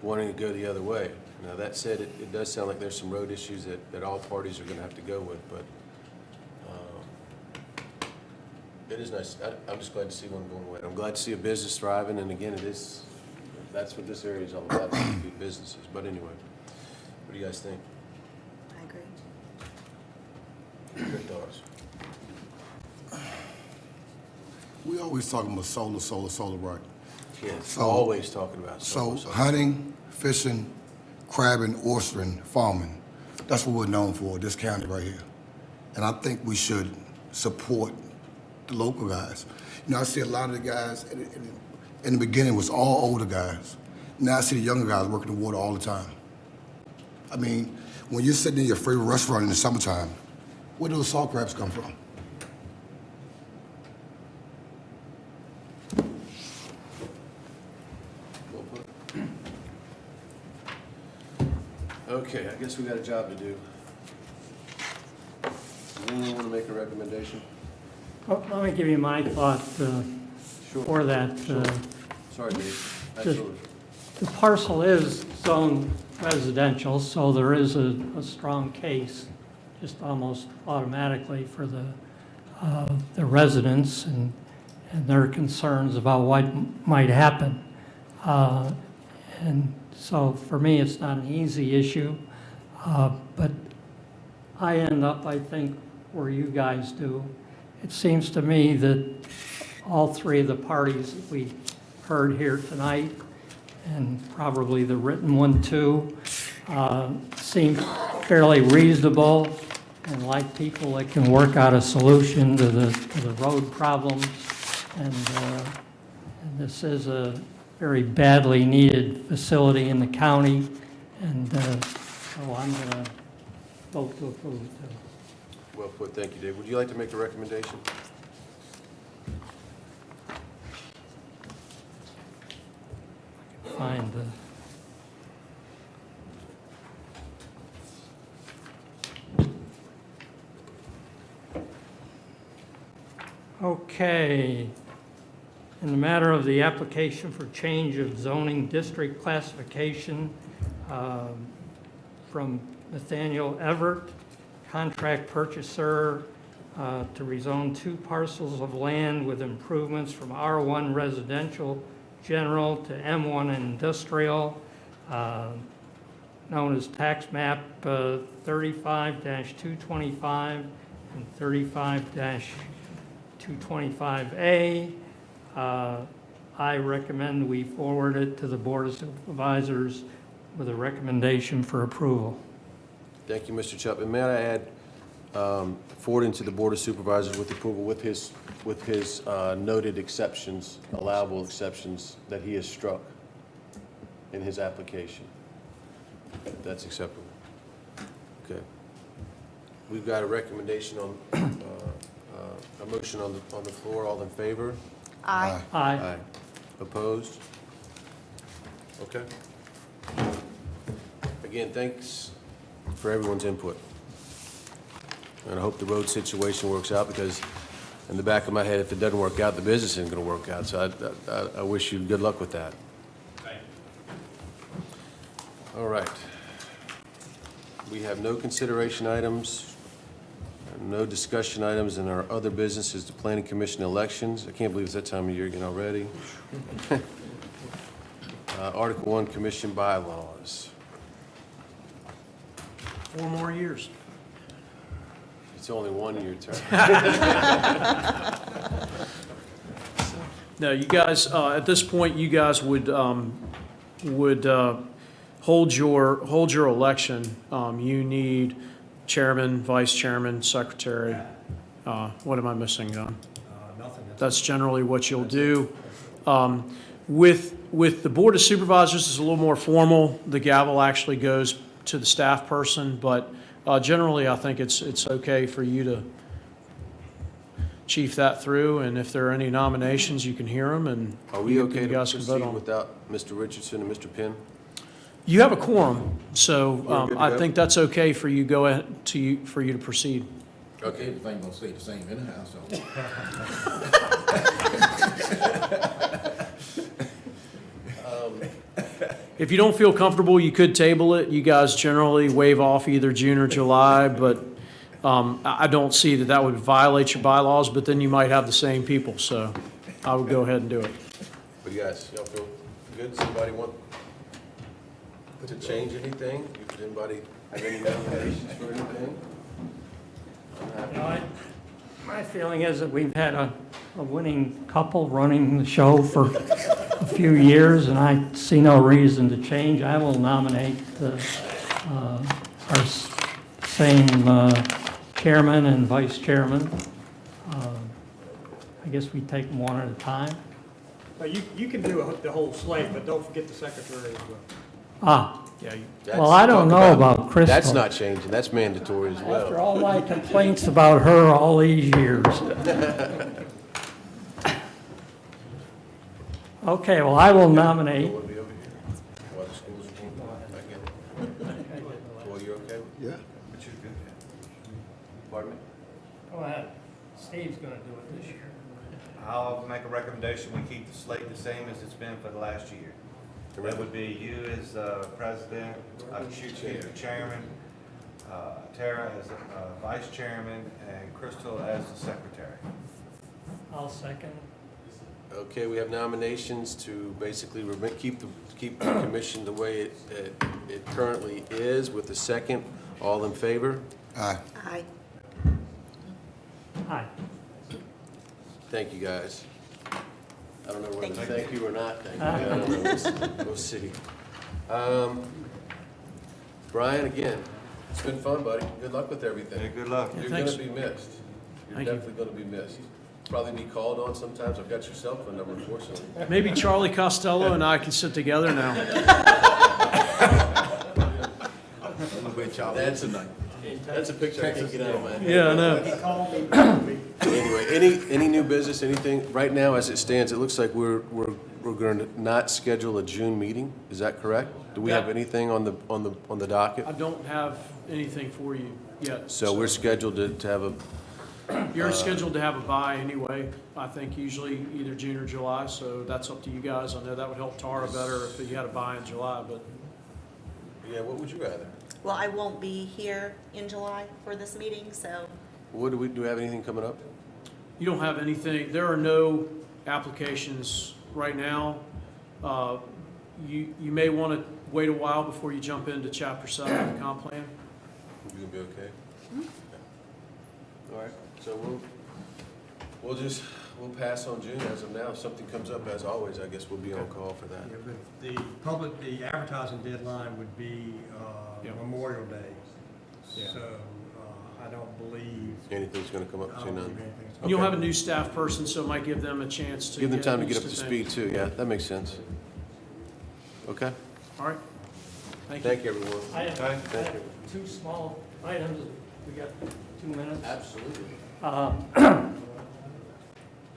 wanting to go the other way. Now, that said, it does sound like there's some road issues that all parties are gonna have to go with, but it is nice. I'm just glad to see one going away. I'm glad to see a business thriving, and again, that's what this area is all about, seafood businesses. But anyway, what do you guys think? I agree. Good thoughts. We always talking about solar, right? Yes, So- always talking about So solar. hunting, fishing, crabbing, oystering, farming, that's what we're known for, this county right here. And I think we should support the local guys. I see a lot of the guys, in the beginning was all older guys. Now I see the younger guys working the water all the time. I mean, when you're sitting in your favorite restaurant in the summertime, where do those salt crabs come from? Okay, I guess we got a job to do. Does anyone want to make a recommendation? Well, let me give you my thought for that. Sorry, Dave. The Absolutely. the parcel is zoned residential, so there is a strong case, just almost automatically for the residents and their concerns about what might happen. And so for me, it's not an easy issue, but I end up, I think, where you guys do. It seems to me that all three of the parties that we heard here tonight, and probably the written one too, seem fairly reasonable and like people that can work out a solution to the road problems. And this is a very badly needed facility in the county, and so I'm going to vote to approve it. Well put, thank you, Dave. Would you like to make a recommendation? Find the Okay. In the matter of the application for change of zoning district classification from Nathaniel Everett, contract purchaser, to rezone 2 parcels of land with improvements from R1 residential general to M1 industrial, known as tax map 35-225 and 35-225A. I recommend we forward it to the Board of Supervisors with a recommendation for approval. Thank you, Mr. Chupp. And may I add, forwarding to the Board of Supervisors with approval with his noted exceptions, allowable exceptions that he has struck in his application. If that's acceptable. Okay. We've got a recommendation on, a motion on the floor. All in favor? Aye. Aye. Opposed? Okay. Again, thanks for everyone's input. And I hope the road situation works out, because in the back of my head, if it doesn't work out, the business isn't going to work out. So I wish you good luck with that. Thank you. All right. We have no consideration items, no discussion items, and our other business is the Planning Commission elections. I can't believe it's that time of year again already. Article 1, Commission bylaws. 4 more years. It's only 1 year term. No, you guys, at this point, you guys would hold your election. You need chairman, vice chairman, secretary. What am I missing, John? Nothing. That's generally what you'll do. With the Board of Supervisors, it's a little more formal. The gavel actually goes to the staff person, but generally, I think it's okay for you to chief that through, and if there are any nominations, you can hear them, and Are we okay you to guys can vote proceed on. without Mr. Richardson and Mr. Penn? You have a quorum, so We're good to I go? think that's okay for you for you to proceed. Okay. Everything gonna stay the same in the house, so. If you don't feel comfortable, you could table it. You guys generally waive off either June or July, but I don't see that would violate your bylaws, but then you might have the same people, so I would go ahead and do it. But you guys, y'all feel good? Somebody want to change anything? Does anybody have any nominations for anything? My feeling is that we've had a winning couple running the show for a few years, and I see no reason to change. I will nominate our same chairman and vice chairman. I guess we take them one at a time. Well, you can do the whole slate, but don't forget the secretary as well. Ah, Yeah, well, I don't know about Crystal. That's not changing. That's mandatory as well. After all my complaints about her all these years. Okay, well, I will nominate. Want to be over here? While the schools are going back in? Well, you're okay? Yeah. But you're good. Pardon me? Go ahead. Steve's going to do it this year. I'll make a recommendation, we keep the slate the same as it's been for the last year. That would be you as president, chairman, Tara as vice chairman, and Crystal as the secretary. I'll second. Okay, we have nominations to basically keep the commission the way it currently is with the second. All in favor? Aye. Aye. Aye. Thank you, guys. I don't know whether to thank you or not thank you. I don't know. We'll see. Brian, again, It's been fun, buddy. Good luck with everything. Yeah, good luck. You're thanks. gonna be missed. You're Thank you. definitely gonna be missed. Probably be called on sometimes. I've got your cell phone number, unfortunately. Maybe Charlie Costello and I can sit together now. That's a picture I can't get out of my head. Yeah, I know. Anyway, any new business, anything, right now as it stands, it looks like we're going to not schedule a June meeting. Is that correct? Do we have anything on the docket? I don't have anything for you yet. So we're scheduled to have a, You're scheduled to have a bye anyway, I think usually either June or July, so that's up to you guys. I know that would help Tara better if you had a bye in July, but yeah, what would you rather? Well, I won't be here in July for this meeting, so Do we have anything coming up? you don't have anything, there are no applications right now. You may want to wait a while before you jump into Chapter 7 of the comp plan. You gonna be okay? All right, so we'll pass on June as of now. If something comes up, as always, I guess we'll be on call for that. Yeah, but the advertising deadline would be Memorial Day. So I don't believe. Anything's gonna come up between then? You'll have a new staff person, so it might give them a chance to Give them time to get used up to things. speed too, yeah, that makes sense. Okay, All right. Thank you. thank you, everyone. I have Thank you. two small items. We got 2 minutes. Absolutely.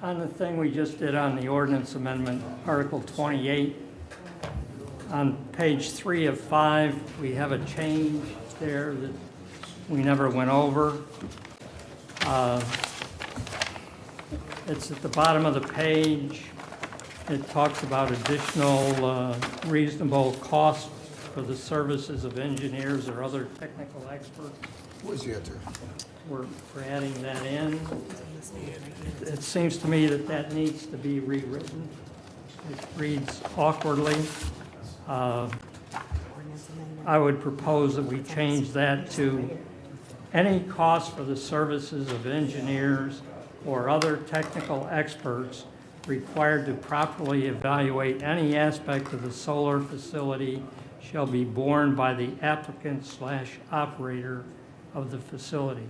On the thing we just did on the ordinance amendment, Article 28, on page 3 of 5, we have a change there that we never went over. It's at the bottom of the page. It talks about additional reasonable costs for the services of engineers or other technical experts. Where's the answer? We're adding that in. It seems to me that that needs to be rewritten. It reads awkwardly. I would propose that we change that to any cost for the services of engineers or other technical experts required to properly evaluate any aspect of the solar facility shall be borne by the applicant/operator of the facility.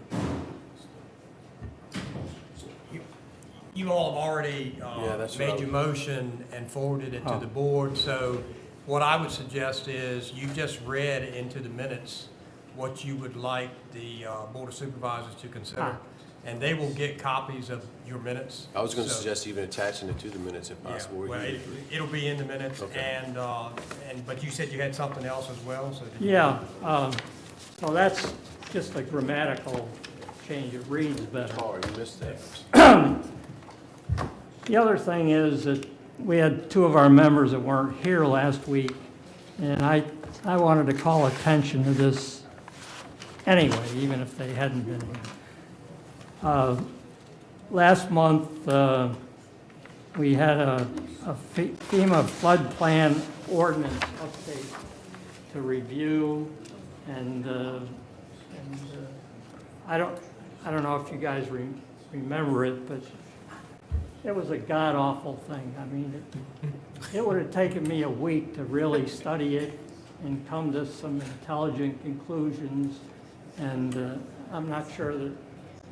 You all have already that's made what I your motion and forwarded it to the board, so what I would suggest is you just read into the minutes what you would like the Board of Supervisors to consider, and they will get copies of your minutes. I was gonna So- suggest even attaching it to the minutes if Yeah, possible. well, it'll be in the minutes, Okay. but you said you had something else as well, so. did you- Yeah, well, that's just a grammatical change. It reads better. Oh, you missed that. The other thing is that we had two of our members that weren't here last week, and I wanted to call attention to this anyway, even if they hadn't been here. Last month, we had a FEMA flood plan ordinance update to review, and I don't know if you guys remember it, but it was a god-awful thing. I mean, it would have taken me a week to really study it and come to some intelligent conclusions, and I'm not sure that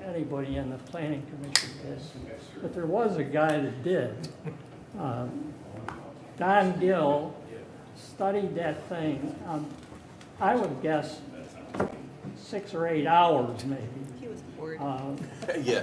anybody in the planning commission did. But there was a guy that did. Don Gill studied that thing, I would guess 6 or 8 hours maybe. he was bored. Yeah.